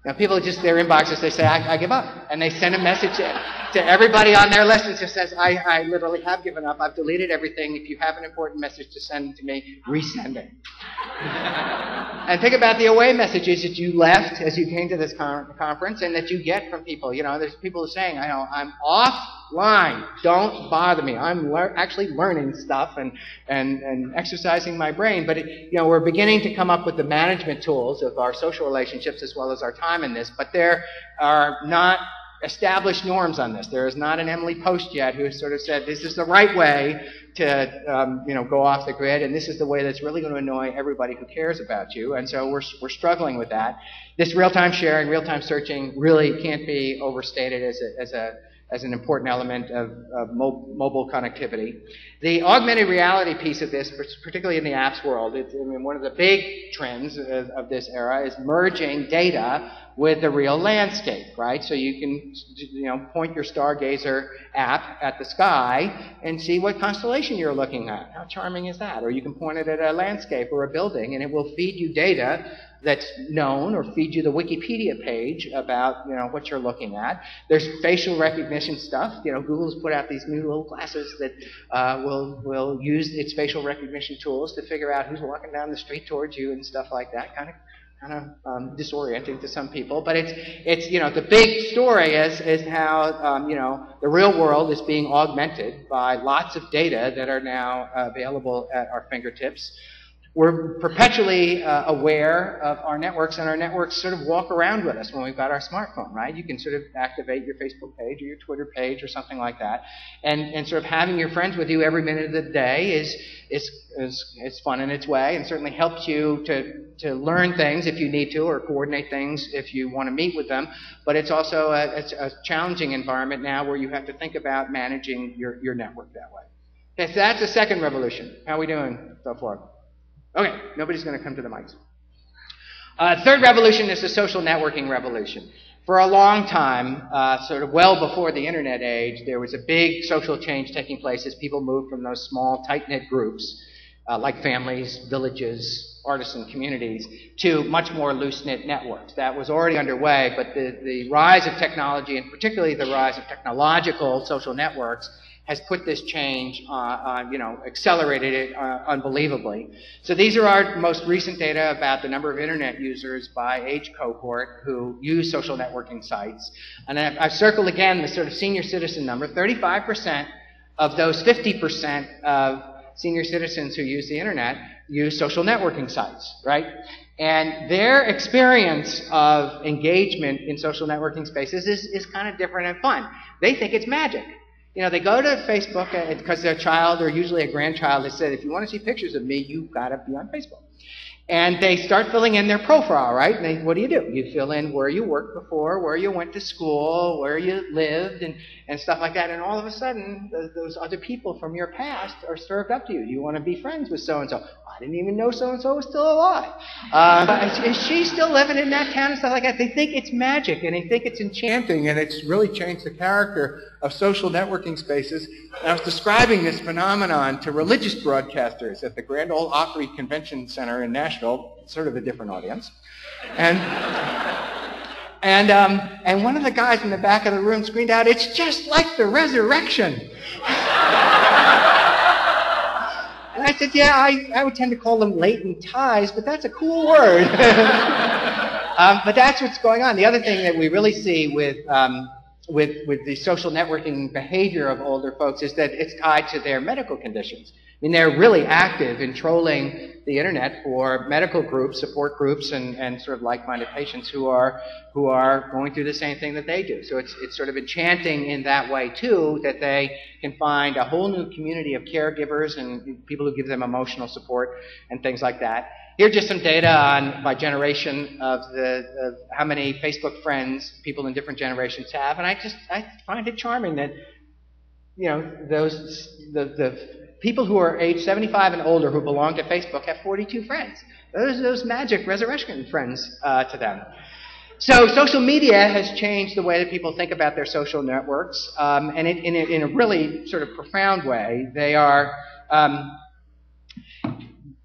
Now, people just, their inboxes, they say, I give up. And they send a message to everybody on their list that just says, I literally have given up. I've deleted everything. If you have an important message to send to me, resend it. And think about the away messages that you left as you came to this conference and that you get from people. You know, there's people saying, I know, I'm offline. Don't bother me. I'm actually learning stuff and exercising my brain. But, you know, we're beginning to come up with the management tools of our social relationships as well as our time in this. But there are not established norms on this. There is not an Emily Post yet who has sort of said this is the right way to you know, go off the grid, and this is the way that's really going to annoy everybody who cares about you. And so we're struggling with that. This real-time sharing, real-time searching really can't be overstated as an important element of mobile connectivity. The augmented reality piece of this, particularly in the apps world, I mean, one of the big trends of this era is merging data with the real landscape, right? So you can, you know, point your Stargazer app at the sky and see what constellation you're looking at. How charming is that? Or you can point it at a landscape or a building, and it will feed you data that's known, or feed you the Wikipedia page about, you know, what you're looking at. There's facial recognition stuff. You know, Google's put out these new little glasses that will use its facial recognition tools to figure out who's walking down the street towards you and stuff like that. Kind of disorienting to some people, but it's you know, the big story is how you know, the real world is being augmented by lots of data that are now available at our fingertips. We're perpetually aware of our networks, and our networks sort of walk around with us when we've got our smartphone, right? You can sort of activate your Facebook page or your Twitter page or something like that, and sort of having your friends with you every minute of the day is fun in its way, and certainly helps you to learn things if you need to, or coordinate things if you want to meet with them. But it's also a challenging environment now where you have to think about managing your network that way. Okay, so that's the second revolution. How are we doing so far? Okay, nobody's going to come to the mics. Third revolution is the social networking revolution. For a long time, sort of well before the internet age, there was a big social change taking place as people moved from those small, tight-knit groups, like families, villages, artisan communities, to much more loose-knit networks. That was already underway, but the rise of technology, and particularly the rise of technological social networks, has put this change you know, accelerated it unbelievably. So these are our most recent data about the number of internet users by age cohort who use social networking sites. And I've circled again the sort of senior citizen number. 35% of those 50% of senior citizens who use the internet use social networking sites, right? And their experience of engagement in social networking spaces is kind of different and fun. They think it's magic. You know, they go to Facebook because their child, or usually a grandchild, has said, if you want to see pictures of me, you've got to be on Facebook. And they start filling in their profile, right? And what do? You fill in where you worked before, where you went to school, where you lived, and stuff like that. And all of a sudden, those other people from your past are served up to you. You want to be friends with so-and-so. I didn't even know so-and-so was still alive. Is she still living in that town and stuff like that? They think it's magic, and they think it's enchanting, and it's really changed the character of social networking spaces. And I was describing this phenomenon to religious broadcasters at the Grand Ole Opry Convention Center in Nashville, sort of a different audience. And one of the guys in the back of the room screamed out, "It's just like the resurrection." And I said, yeah, I would tend to call them latent ties, but that's a cool word. But that's what's going on. The other thing that we really see with the social networking behavior of older folks is that it's tied to their medical conditions. I mean, they're really active in trolling the internet for medical groups, support groups, and sort of like-minded patients who are going through the same thing that they do. So it's sort of enchanting in that way too, that they can find a whole new community of caregivers and people who give them emotional support and things like that. Here are just some data on by generation of how many Facebook friends people in different generations have, and I find it charming that, you know, the people who are age 75 and older who belong to Facebook have 42 friends. Those magic resurrection friends to them. So social media has changed the way that people think about their social networks, and in a really sort of profound way. They are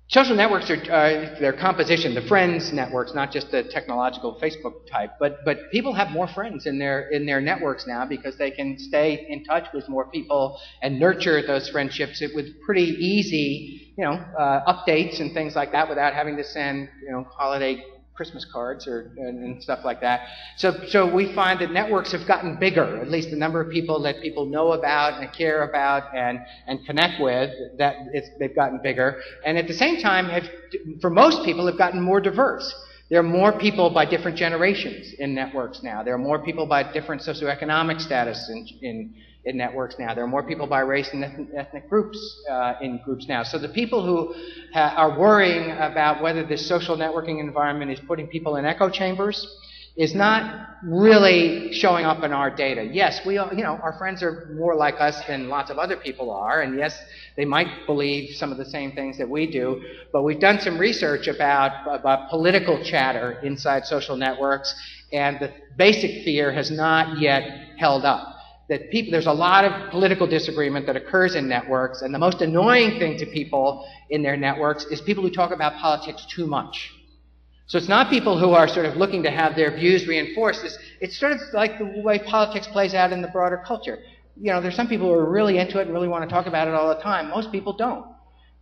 social networks are their composition, the friends networks, not just the technological Facebook type, but people have more friends in their networks now because they can stay in touch with more people and nurture those friendships with pretty easy updates and things like that without having to send, holiday Christmas cards and stuff like that. So we find that networks have gotten bigger, at least the number of people that people know about and care about and connect with, they've gotten bigger. And at the same time, for most people, have gotten more diverse. There are more people by different generations in networks now. There are more people by different socioeconomic status in networks now. There are more people by race and ethnic groups in groups now. So the people who are worrying about whether this social networking environment is putting people in echo chambers is not really showing up in our data. Yes, our friends are more like us than lots of other people are, and yes, they might believe some of the same things that we do, but we've done some research about political chatter inside social networks, and the basic fear has not yet held up. There's a lot of political disagreement that occurs in networks, and the most annoying thing to people in their networks is people who talk about politics too much. So it's not people who are sort of looking to have their views reinforced. It's sort of like the way politics plays out in the broader culture. There's some people who are really into it and really want to talk about it all the time. Most people don't.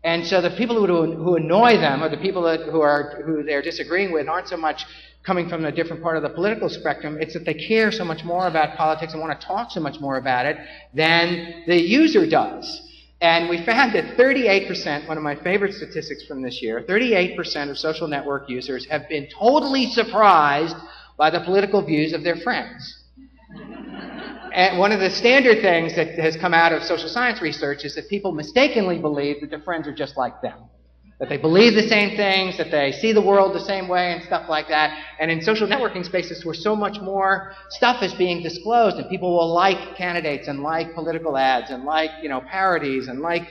And so the people who annoy them, or the people who they're disagreeing with, aren't so much coming from a different part of the political spectrum. It's that they care so much more about politics and want to talk so much more about it than the user does. And we found that 38%, one of my favorite statistics from this year, 38% of social network users have been totally surprised by the political views of their friends. And one of the standard things that has come out of social science research is that people mistakenly believe that their friends are just like them. That they believe the same things, that they see the world the same way and stuff like that. And in social networking spaces where so much more stuff is being disclosed and people will like candidates and like political ads and like, parodies and like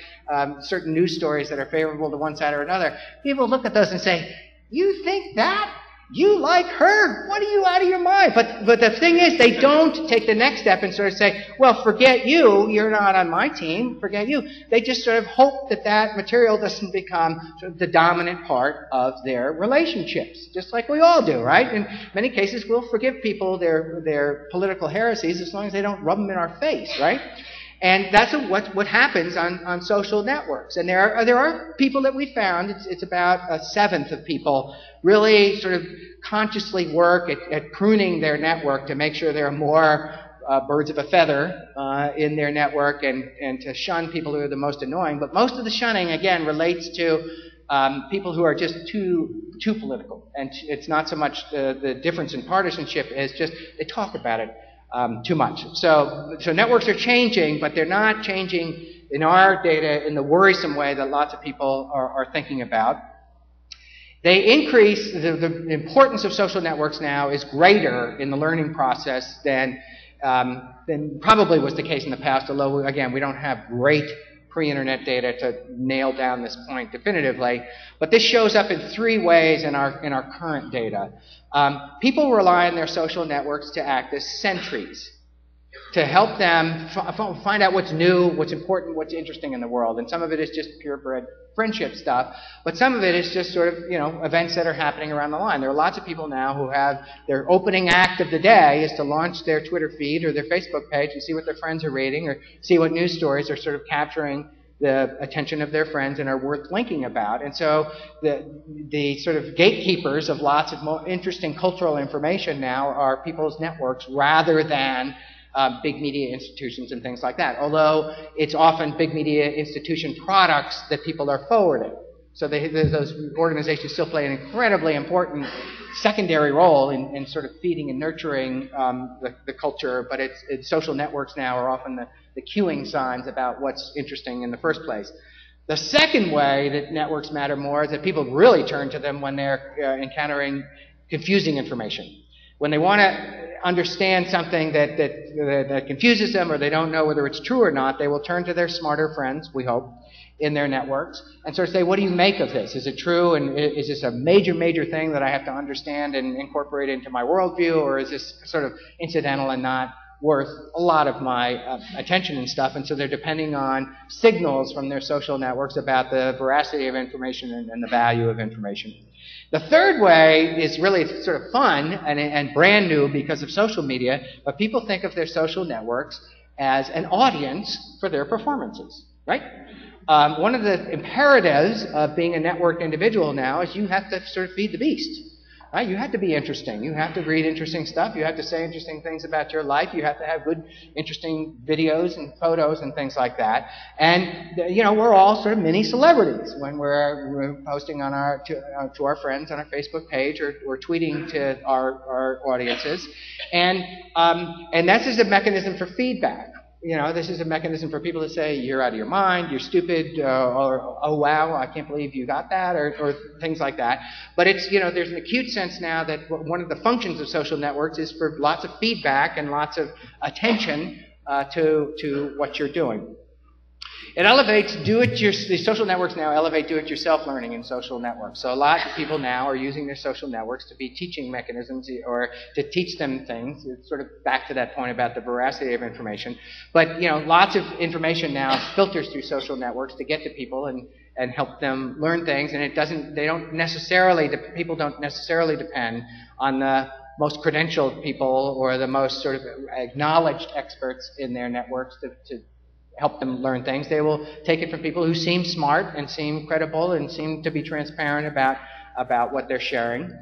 certain news stories that are favorable to one side or another, people look at those and say, "You think that? You like her? What are you out of your mind?" But the thing is, they don't take the next step and sort of say, "Well, forget you. You're not on my team. Forget you." They just sort of hope that material doesn't become sort of the dominant part of their relationships, just like we all do, right? In many cases, we'll forgive people their political heresies as long as they don't rub them in our face, right? And that's what happens on social networks. And there are people that we found, it's about a seventh of people, really sort of consciously work at pruning their network to make sure there are more birds of a feather in their network and to shun people who are the most annoying. But most of the shunning, again, relates to people who are just too political. And it's not so much the difference in partisanship as just they talk about it too much. So networks are changing, but they're not changing in our data in the worrisome way that lots of people are thinking about. They increase, the importance of social networks now is greater in the learning process than probably was the case in the past, although, again, we don't have great pre-internet data to nail down this point definitively. But this shows up in three ways in our current data. People rely on their social networks to act as sentries, to help them find out what's new, what's important, what's interesting in the world. And some of it is just purebred friendship stuff, but some of it is just sort of, events that are happening around the line. There are lots of people now who have their opening act of the day is to launch their Twitter feed or their Facebook page and see what their friends are reading or see what news stories are sort of capturing the attention of their friends and are worth linking about. And so the sort of gatekeepers of lots of more interesting cultural information now are people's networks rather than big media institutions and things like that, although it's often big media institution products that people are forwarding. So those organizations still play an incredibly important secondary role in sort of feeding and nurturing the culture, but it's social networks now are often the cueing signs about what's interesting in the first place. The second way that networks matter more is that people really turn to them when they're encountering confusing information. When they want to understand something that confuses them or they don't know whether it's true or not, they will turn to their smarter friends, we hope, in their networks and sort of say, what do you make of this? Is it true? And is this a major thing that I have to understand and incorporate into my worldview? Or is this sort of incidental and not worth a lot of my attention and stuff? And so they're depending on signals from their social networks about the veracity of information and the value of information. The third way is really sort of fun and brand new because of social media, but people think of their social networks as an audience for their performances, right? one of the imperatives of being a networked individual now is you have to sort of feed the beast. Right? You have to be interesting. You have to read interesting stuff. You have to say interesting things about your life. You have to have good, interesting videos and photos and things like that. And we're all sort of mini celebrities when we're posting on to our friends on our Facebook page or tweeting to our audiences. And that's just a mechanism for feedback. This is a mechanism for people to say, you're out of your mind, you're stupid, or oh wow, I can't believe you got that, or things like that. But it's, there's an acute sense now that one of the functions of social networks is for lots of feedback and lots of attention to what you're doing. It elevates the social networks now elevate do-it-yourself learning in social networks. So a lot of people now are using their social networks to be teaching mechanisms or to teach them things. It's sort of back to that point about the veracity of information. But, lots of information now filters through social networks to get to people and help them learn things. And people don't necessarily depend on the most credentialed people or the most sort of acknowledged experts in their networks to help them learn things. They will take it from people who seem smart and seem credible and seem to be transparent about what they're sharing.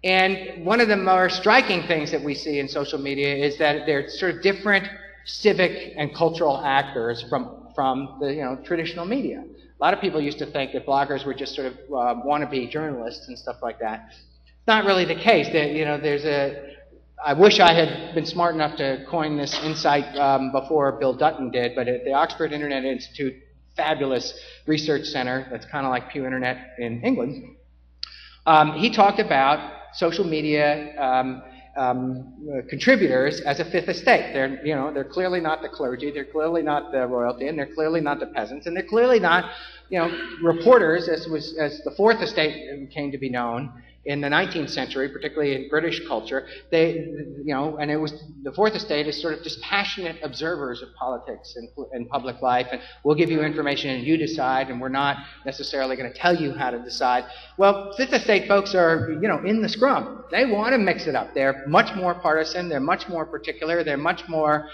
And one of the more striking things that we see in social media is that they're sort of different civic and cultural actors from the traditional media. A lot of people used to think that bloggers were just sort of wannabe journalists and stuff like that. It's not really the case. I wish I had been smart enough to coin this insight before Bill Dutton did, but at the Oxford Internet Institute, fabulous research center that's kind of like Pew Internet in England, he talked about social media contributors as a fifth estate. They're clearly not the clergy, they're clearly not the royalty, and they're clearly not the peasants, and they're clearly not reporters as the fourth estate came to be known in the 19th century, particularly in British culture. And it was the fourth estate is sort of just passionate observers of politics and public life, and we'll give you information and you decide, and we're not necessarily going to tell you how to decide. Well, fifth estate folks are, in the scrum. They want to mix it up. They're much more partisan. They're much more particular. They're much more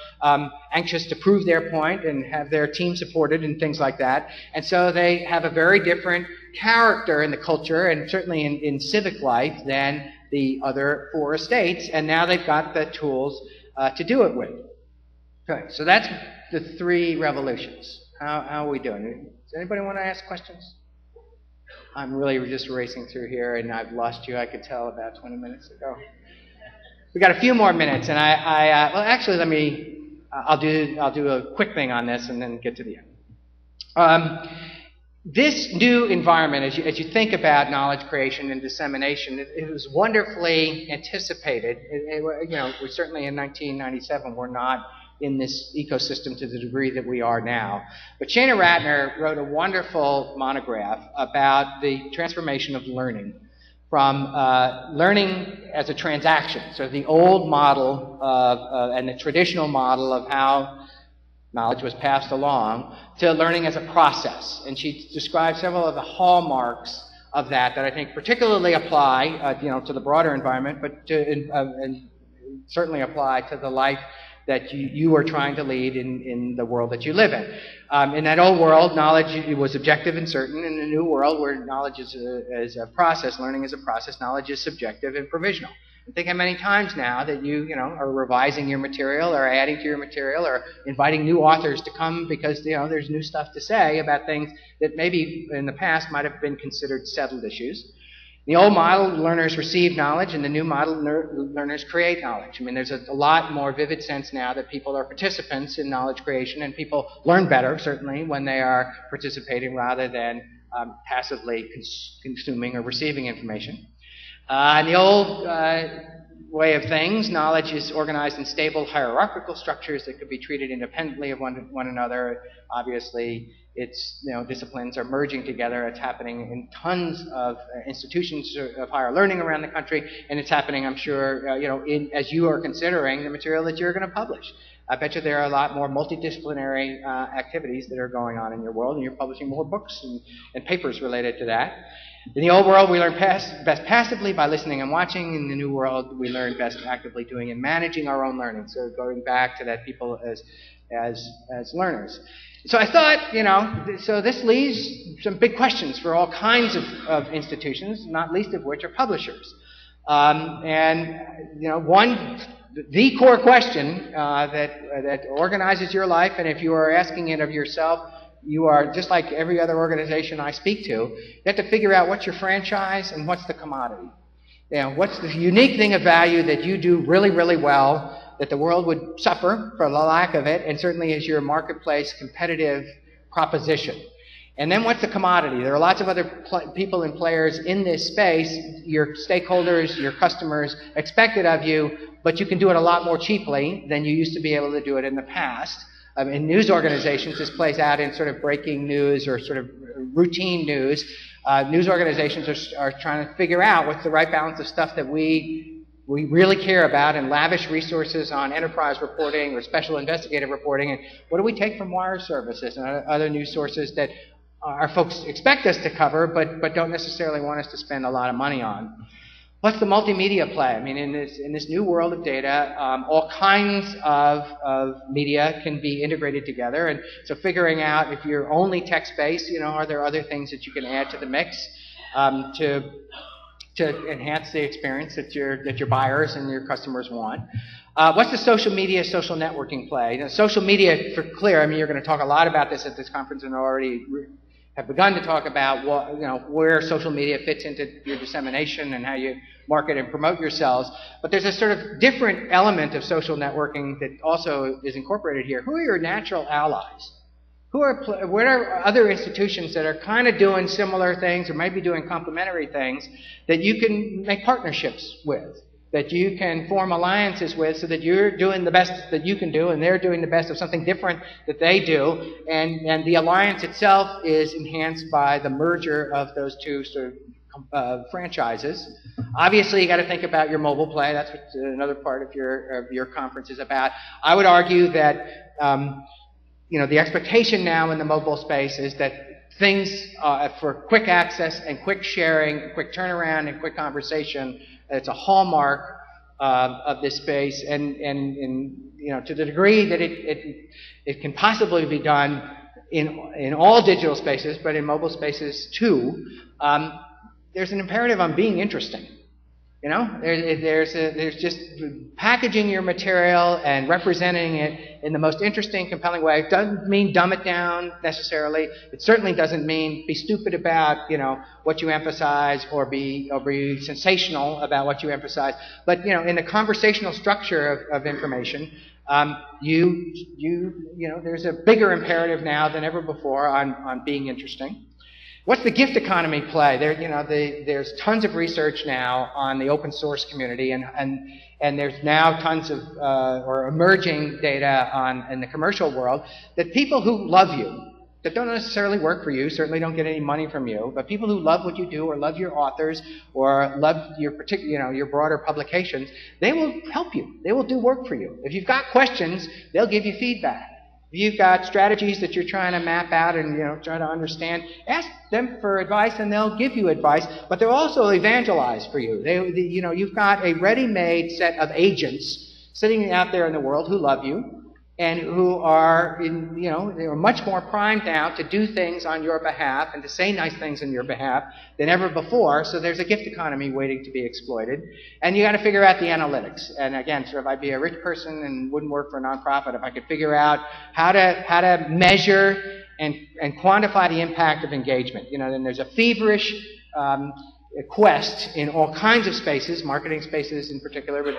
anxious to prove their point and have their team supported and things like that. And so they have a very different character in the culture and certainly in civic life than the other four estates, and now they've got the tools to do it with. Okay, so that's the three revolutions. How are we doing? Does anybody want to ask questions? I'm really just racing through here, and I've lost you, I could tell, about 20 minutes ago. We've got a few more minutes, and well, actually, I'll do a quick thing on this and then get to the end. This new environment, as you think about knowledge creation and dissemination, it was wonderfully anticipated. We certainly in 1997 were not in this ecosystem to the degree that we are now. But Shana Ratner wrote a wonderful monograph about the transformation of learning from learning as a transaction, so the old model and the traditional model of how knowledge was passed along, to learning as a process. And she described several of the hallmarks of that I think particularly apply to the broader environment, but and certainly apply to the life that you are trying to lead in the world that you live in. In that old world, knowledge was objective and certain. In the new world, where knowledge is a process, learning is a process, knowledge is subjective and provisional. And think how many times now that you are revising your material or adding to your material or inviting new authors to come because there's new stuff to say about things that maybe in the past might have been considered settled issues. In the old model, learners receive knowledge, and the new model, learners create knowledge. I mean, there's a lot more vivid sense now that people are participants in knowledge creation, and people learn better, certainly, when they are participating rather than passively consuming or receiving information. In the old way of things, knowledge is organized in stable hierarchical structures that could be treated independently of one another. Obviously, disciplines are merging together. It's happening in tons of institutions of higher learning around the country, and it's happening, I'm sure, as you are considering the material that you're going to publish. I bet you there are a lot more multidisciplinary activities that are going on in your world, and you're publishing more books and papers related to that. In the old world, we learn best passively by listening and watching. In the new world, we learn best actively doing and managing our own learning. So going back to that, people as learners. So I thought, so this leaves some big questions for all kinds of institutions, not least of which are publishers. The core question that organizes your life, and if you are asking it of yourself, you are just like every other organization I speak to. You have to figure out what's your franchise and what's the commodity. What's the unique thing of value that you do really, really well, that the world would suffer for the lack of it, and certainly is your marketplace competitive proposition. And then what's the commodity? There are lots of other people and players in this space. Your stakeholders, your customers expect it of you, but you can do it a lot more cheaply than you used to be able to do it in the past. In news organizations, this plays out in sort of breaking news or sort of routine news. News organizations are trying to figure out what's the right balance of stuff that we really care about and lavish resources on enterprise reporting or special investigative reporting, and what do we take from wire services and other news sources that our folks expect us to cover but don't necessarily want us to spend a lot of money on. What's the multimedia play? I mean, in this new world of data, all kinds of media can be integrated together, and so figuring out if you're only text-based, are there other things that you can add to the mix to enhance the experience that your buyers and your customers want. What's the social media, social networking play? Social media, for clear, I mean, you're going to talk a lot about this at this conference and already have begun to talk about where social media fits into your dissemination and how you market and promote yourselves. But there's a sort of different element of social networking that also is incorporated here. Who are your natural allies? What are other institutions that are kind of doing similar things or maybe doing complementary things that you can make partnerships with, that you can form alliances with, so that you're doing the best that you can do and they're doing the best of something different that they do, and the alliance itself is enhanced by the merger of those two sort of franchises. Obviously, you got to think about your mobile play. That's what another part of your conference is about. I would argue that the expectation now in the mobile space is that things for quick access and quick sharing, quick turnaround and quick conversation, it's a hallmark of this space, and to the degree that it can possibly be done in all digital spaces, but in mobile spaces too, there's an imperative on being interesting. There's just packaging your material and representing it in the most interesting, compelling way. It doesn't mean dumb it down necessarily. It certainly doesn't mean be stupid about what you emphasize or be sensational about what you emphasize. But in the conversational structure of information, there's a bigger imperative now than ever before on being interesting. What's the gift economy play? There's tons of research now on the open source community, and there's now tons of or emerging data in the commercial world that people who love you, that don't necessarily work for you, certainly don't get any money from you, but people who love what you do or love your authors or love your your broader publications, they will help you. They will do work for you. If you've got questions, they'll give you feedback. If you've got strategies that you're trying to map out and try to understand, ask them for advice and they'll give you advice, but they'll also evangelize for you. You've got a ready-made set of agents sitting out there in the world who love you and who are they're much more primed now to do things on your behalf and to say nice things on your behalf than ever before. So there's a gift economy waiting to be exploited, and you got to figure out the analytics. And again, sort of, I'd be a rich person and wouldn't work for a nonprofit if I could figure out how to measure and quantify the impact of engagement. Then there's a feverish quest in all kinds of spaces, marketing spaces in particular, but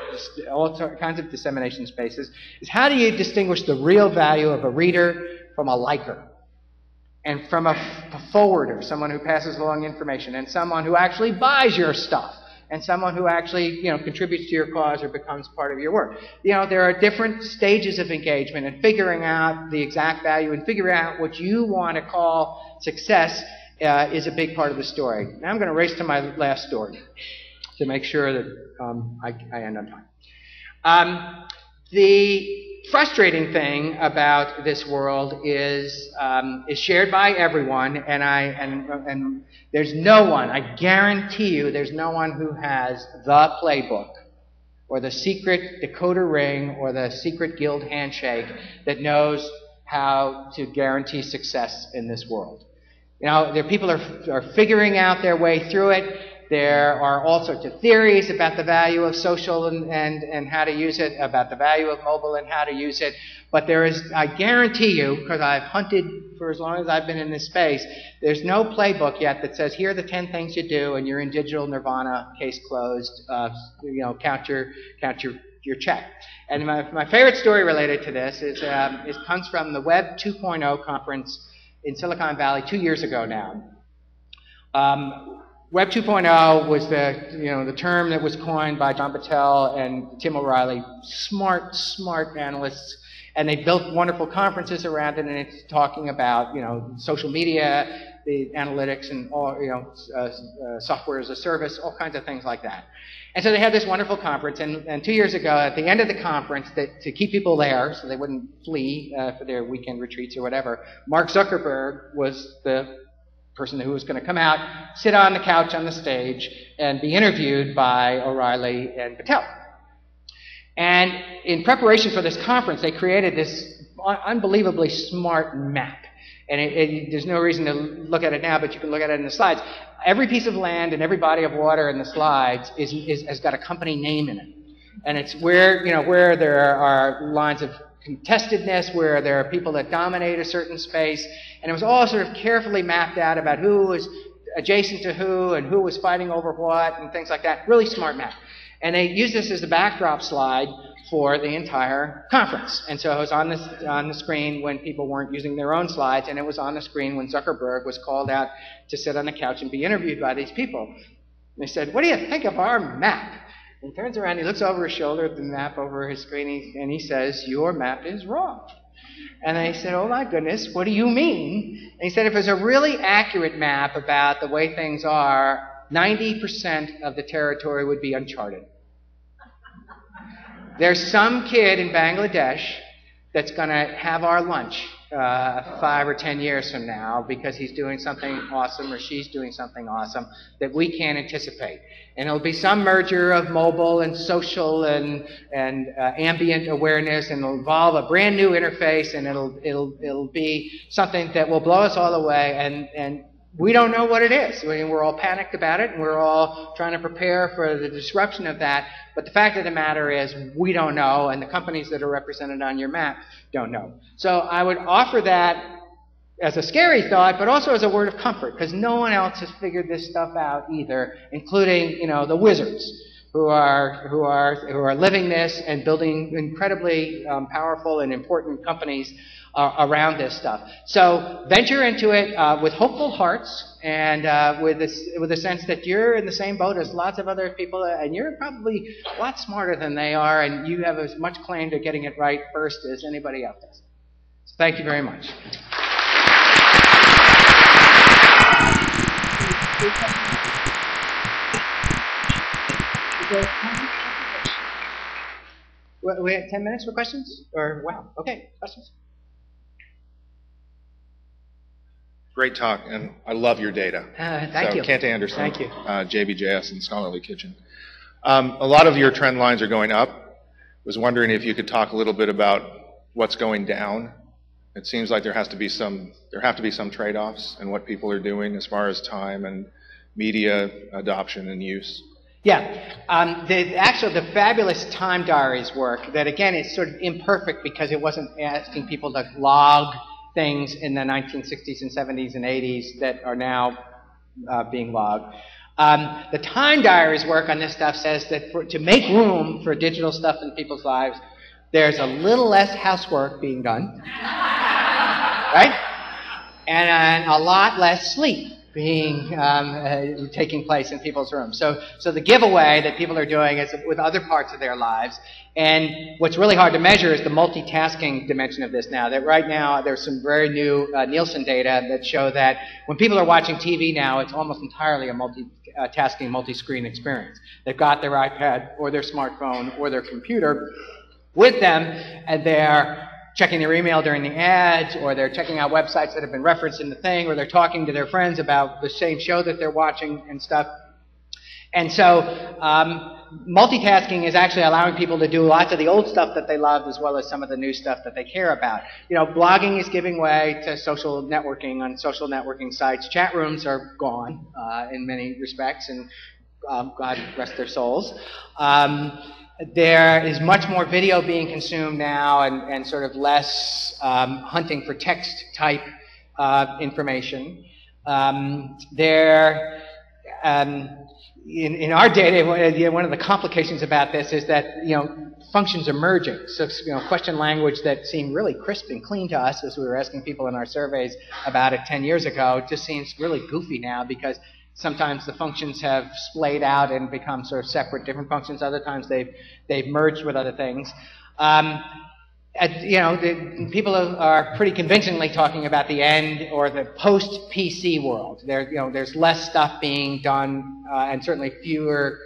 all kinds of dissemination spaces, is how do you distinguish the real value of a reader from a liker, and from a forwarder, someone who passes along information, and someone who actually buys your stuff, and someone who actually contributes to your cause or becomes part of your work. There are different stages of engagement, and figuring out the exact value and figuring out what you want to call success is a big part of the story. Now I'm going to race to my last story to make sure that I end on time. The frustrating thing about this world is shared by everyone, and there's no one, I guarantee you, there's no one who has the playbook or the secret decoder ring or the secret guild handshake that knows how to guarantee success in this world. You know, people are figuring out their way through it. There are all sorts of theories about the value of social and how to use it, about the value of mobile and how to use it. But there is, I guarantee you, because I've hunted for as long as I've been in this space, there's no playbook yet that says, here are the 10 things you do and you're in digital nirvana, case closed, you know, count your check. And my favorite story related to this is it comes from the Web 2.0 conference in Silicon Valley 2 years ago now. Web 2.0 was the term that was coined by John Battelle and Tim O'Reilly, smart analysts, and they built wonderful conferences around it, and it's talking about, you know, social media, the analytics, and all, you know, software as a service, all kinds of things like that. And so they had this wonderful conference, and 2 years ago, at the end of the conference, to keep people there so they wouldn't flee for their weekend retreats or whatever, Mark Zuckerberg was the person who was going to come out, sit on the couch on the stage, and be interviewed by O'Reilly and Patel. And in preparation for this conference, they created this unbelievably smart map. And there's no reason to look at it now, but you can look at it in the slides. Every piece of land and every body of water in the slides has got a company name in it. And it's where there are lines of contestedness, where there are people that dominate a certain space. And it was all sort of carefully mapped out about who was adjacent to who and who was fighting over what and things like that. Really smart map. And they used this as the backdrop slide for the entire conference. And so it was on the screen when people weren't using their own slides, and it was on the screen when Zuckerberg was called out to sit on the couch and be interviewed by these people. And they said, "What do you think of our map?" And he turns around, he looks over his shoulder at the map over his screen, and he says, "Your map is wrong." And they said, "Oh my goodness, what do you mean?" And he said, "If it was a really accurate map about the way things are, 90% of the territory would be uncharted. There's some kid in Bangladesh that's going to have our lunch 5 or 10 years from now because he's doing something awesome or she's doing something awesome that we can't anticipate. And it'll be some merger of mobile and social and ambient awareness, and it'll involve a brand new interface, and it'll be something that will blow us all away, and we don't know what it is. I mean, we're all panicked about it, and we're all trying to prepare for the disruption of that. But the fact of the matter is, we don't know, and the companies that are represented on your map don't know." So I would offer that as a scary thought, but also as a word of comfort, because no one else has figured this stuff out either, including, you know, the wizards who are living this and building incredibly powerful and important companies around this stuff. So venture into it with hopeful hearts and with a sense that you're in the same boat as lots of other people, and you're probably a lot smarter than they are, and you have as much claim to getting it right first as anybody else does. So thank you very much. We have 10 minutes for questions? Or, wow, okay, questions? Great talk, and I love your data. Thank you. Kent Anderson, thank you. JBJS and Scholarly Kitchen. A lot of your trend lines are going up. Was wondering if you could talk a little bit about what's going down. It seems like there have to be some trade-offs in what people are doing as far as time and media adoption and use. Yeah, the fabulous time diaries work that, again, is sort of imperfect because it wasn't asking people to log things in the 1960s and 70s and 80s that are now being logged. The time diaries work on this stuff says that to make room for digital stuff in people's lives, there's a little less housework being done, right? And a lot less sleep being taking place in people's rooms. So the giveaway that people are doing is with other parts of their lives. And what's really hard to measure is the multitasking dimension of this now. That right now there's some very new Nielsen data that show that when people are watching TV now, it's almost entirely a multitasking, multi-screen experience. They've got their iPad or their smartphone or their computer with them, and they're checking their email during the ads, or they're checking out websites that have been referenced in the thing, or they're talking to their friends about the same show that they're watching and stuff. And so multitasking is actually allowing people to do lots of the old stuff that they love as well as some of the new stuff that they care about. You know, blogging is giving way to social networking on social networking sites. Chat rooms are gone in many respects, and God rest their souls. There is much more video being consumed now and sort of less hunting for text-type information. In our data, one of the complications about this is that, you know, functions are merging. So, you know, question language that seemed really crisp and clean to us as we were asking people in our surveys about it 10 years ago just seems really goofy now because sometimes the functions have splayed out and become sort of separate, different functions. Other times they've merged with other things. You know, people are pretty convincingly talking about the end or the post-PC world. There's less stuff being done, and certainly fewer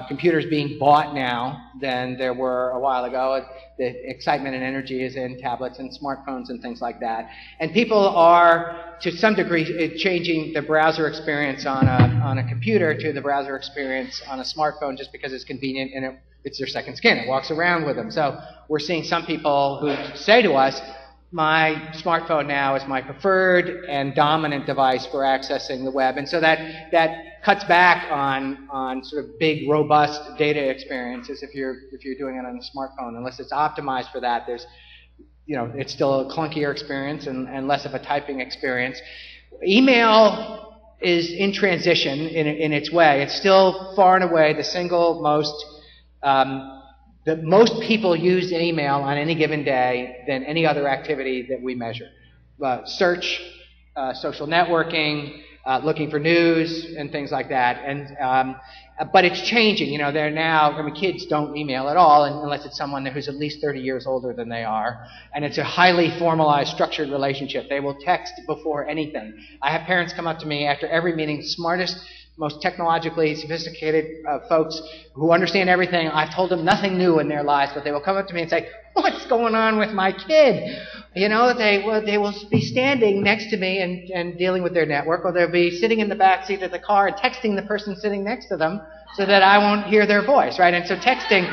computers being bought now than there were a while ago. The excitement and energy is in tablets and smartphones and things like that. And people are, to some degree, changing the browser experience on a computer to the browser experience on a smartphone just because it's convenient and it's their second skin. It walks around with them. So we're seeing some people who say to us, my smartphone now is my preferred and dominant device for accessing the web. And so that cuts back on sort of big, robust data experiences if you're doing it on a smartphone. Unless it's optimized for that, it's still a clunkier experience and less of a typing experience. Email is in transition in its way. It's still far and away the single most most people use email on any given day than any other activity that we measure. Search, social networking, looking for news, and things like that. And but it's changing. You know, they're now, kids don't email at all unless it's someone who's at least 30 years older than they are. And it's a highly formalized, structured relationship. They will text before anything. I have parents come up to me after every meeting, smartest, most technologically sophisticated folks who understand everything. I've told them nothing new in their lives, but they will come up to me and say, what's going on with my kid? You know, they will be standing next to me and dealing with their network, or they'll be sitting in the back seat of the car and texting the person sitting next to them so that I won't hear their voice, right? And so texting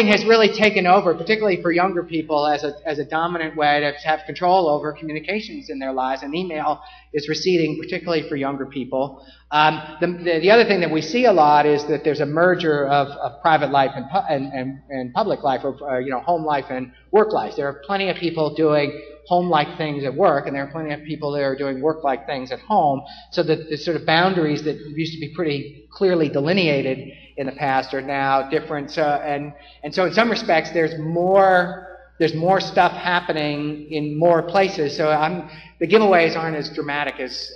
has really taken over, particularly for younger people, as a dominant way to have control over communications in their lives, and email is receding, particularly for younger people. The other thing that we see a lot is that there's a merger of private life and public life, or home life and work life. There are plenty of people doing home-like things at work, and there are plenty of people that are doing work-like things at home, so that the sort of boundaries that used to be pretty clearly delineated in the past are now different. So, and so in some respects, there's more stuff happening in more places. So the giveaways aren't as dramatic as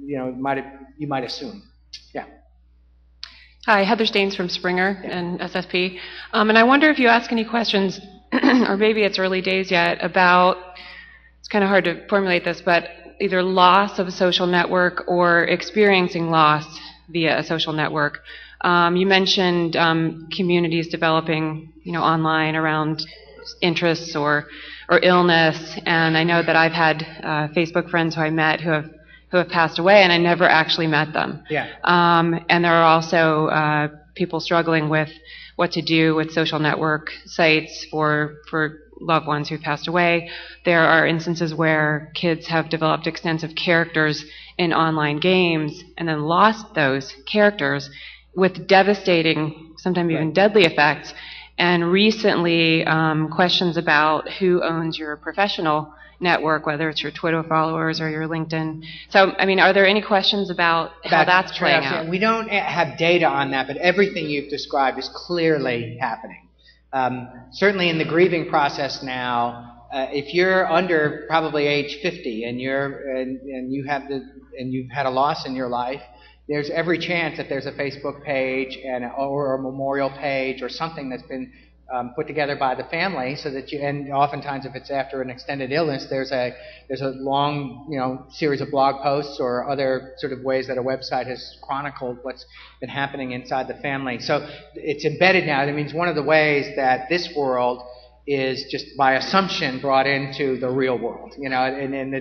you might assume. Yeah. Hi, Heather Staines from Springer and SFP. And I wonder if you ask any questions, or maybe it's early days yet, about, it's kind of hard to formulate this, but either loss of a social network or experiencing loss via a social network. You mentioned communities developing, online around interests or illness, and I know that I've had Facebook friends who I met who have passed away, and I never actually met them. Yeah. And there are also people struggling with what to do with social network sites for loved ones who've passed away. There are instances where kids have developed extensive characters in online games and then lost those characters with devastating, sometimes even deadly effects. And recently, questions about who owns your professional network, whether it's your Twitter followers or your LinkedIn. So, are there any questions about how that's playing out? We don't have data on that, but everything you've described is clearly happening. Certainly in the grieving process now, if you're under probably age 50 and you've had a loss in your life, there's every chance that there's a Facebook page or a memorial page or something that's been put together by the family, so that and oftentimes if it's after an extended illness, there's a long series of blog posts or other sort of ways that a website has chronicled what's been happening inside the family. So it's embedded now. That means one of the ways that this world is just by assumption brought into the real world, and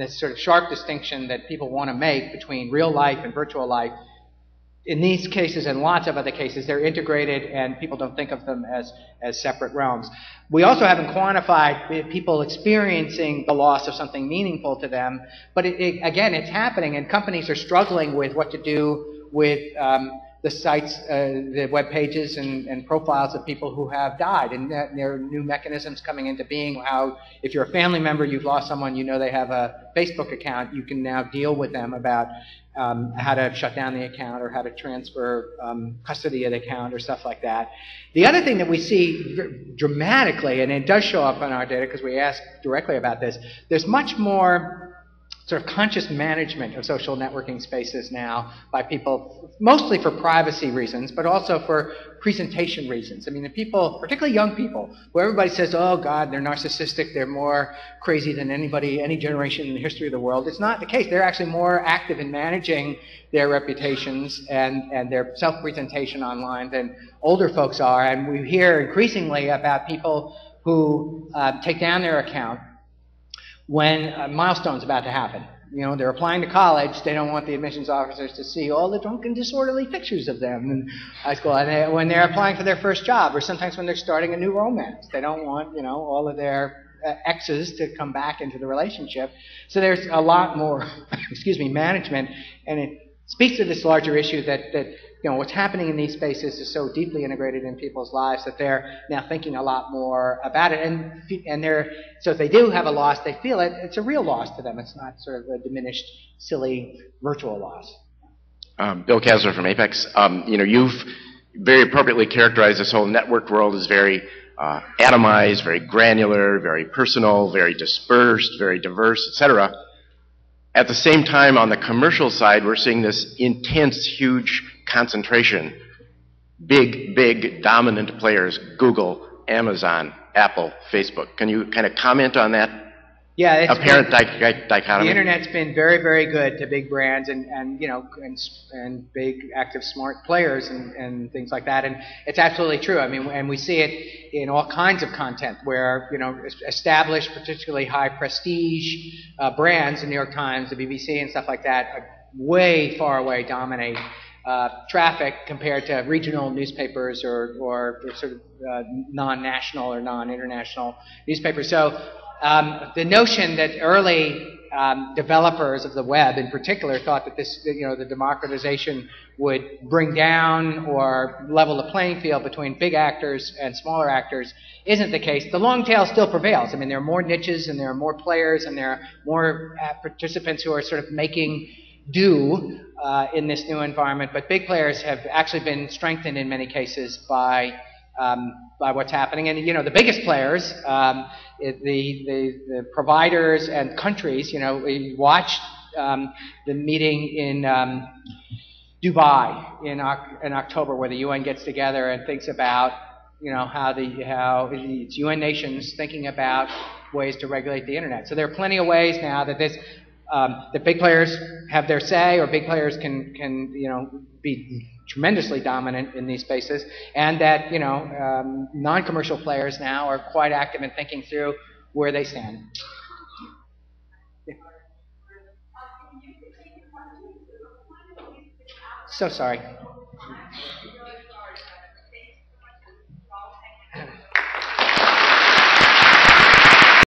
the sort of sharp distinction that people want to make between real life and virtual life in these cases and lots of other cases, they're integrated and people don't think of them as separate realms. We also haven't quantified people experiencing the loss of something meaningful to them, but again, it's happening, and companies are struggling with what to do with the sites, the web pages and profiles of people who have died. And there are new mechanisms coming into being, how if you're a family member, you've lost someone, you know they have a Facebook account, you can now deal with them about how to shut down the account or how to transfer custody of the account or stuff like that. The other thing that we see dramatically, and it does show up on our data because we asked directly about this, there's much more sort of conscious management of social networking spaces now by people, mostly for privacy reasons, but also for presentation reasons. I mean, the people, particularly young people, where everybody says, oh God, they're narcissistic, they're more crazy than anybody, any generation in the history of the world. It's not the case. They're actually more active in managing their reputations and their self-presentation online than older folks are. And we hear increasingly about people who take down their account when a milestone's about to happen. You know, they're applying to college, they don't want the admissions officers to see all the drunken, disorderly pictures of them in high school. And when they're applying for their first job, or sometimes when they're starting a new romance, they don't want, you know, all of their exes to come back into the relationship. So there's a lot more, excuse me, management, and it speaks to this larger issue that you know, what's happening in these spaces is so deeply integrated in people's lives that they're now thinking a lot more about it. And they're, so if they do have a loss, they feel it. It's a real loss to them. It's not sort of a diminished, silly, virtual loss. Bill Kasler from Apex. You know, you've very appropriately characterized this whole network world as very atomized, very granular, very personal, very dispersed, very diverse, etc. At the same time, on the commercial side, we're seeing this intense, huge concentration. Big, dominant players, Google, Amazon, Apple, Facebook. Can you kind of comment on that? Yeah, it's apparent dichotomy. The internet's been very, very good to big brands and you know and big, active, smart players and things like that. And it's absolutely true. I mean, and we see it in all kinds of content where, you know, established, particularly high prestige brands, the New York Times, the BBC, and stuff like that, are way far away dominate traffic compared to regional newspapers or sort of non-national or non-international newspapers. So the notion that early developers of the web in particular thought that this, you know, the democratization would bring down or level the playing field between big actors and smaller actors isn't the case. The long tail still prevails. I mean, there are more niches and there are more players and there are more participants who are sort of making do in this new environment, but big players have actually been strengthened in many cases by what's happening. And, you know, the biggest players, the providers and countries, you know, we watched the meeting in Dubai in October where the UN gets together and thinks about, you know, how it's UN nations thinking about ways to regulate the internet. So there are plenty of ways now that that big players have their say, or big players can you know, be tremendously dominant in these spaces, and that, you know, non-commercial players now are quite active in thinking through where they stand. Yeah. So sorry.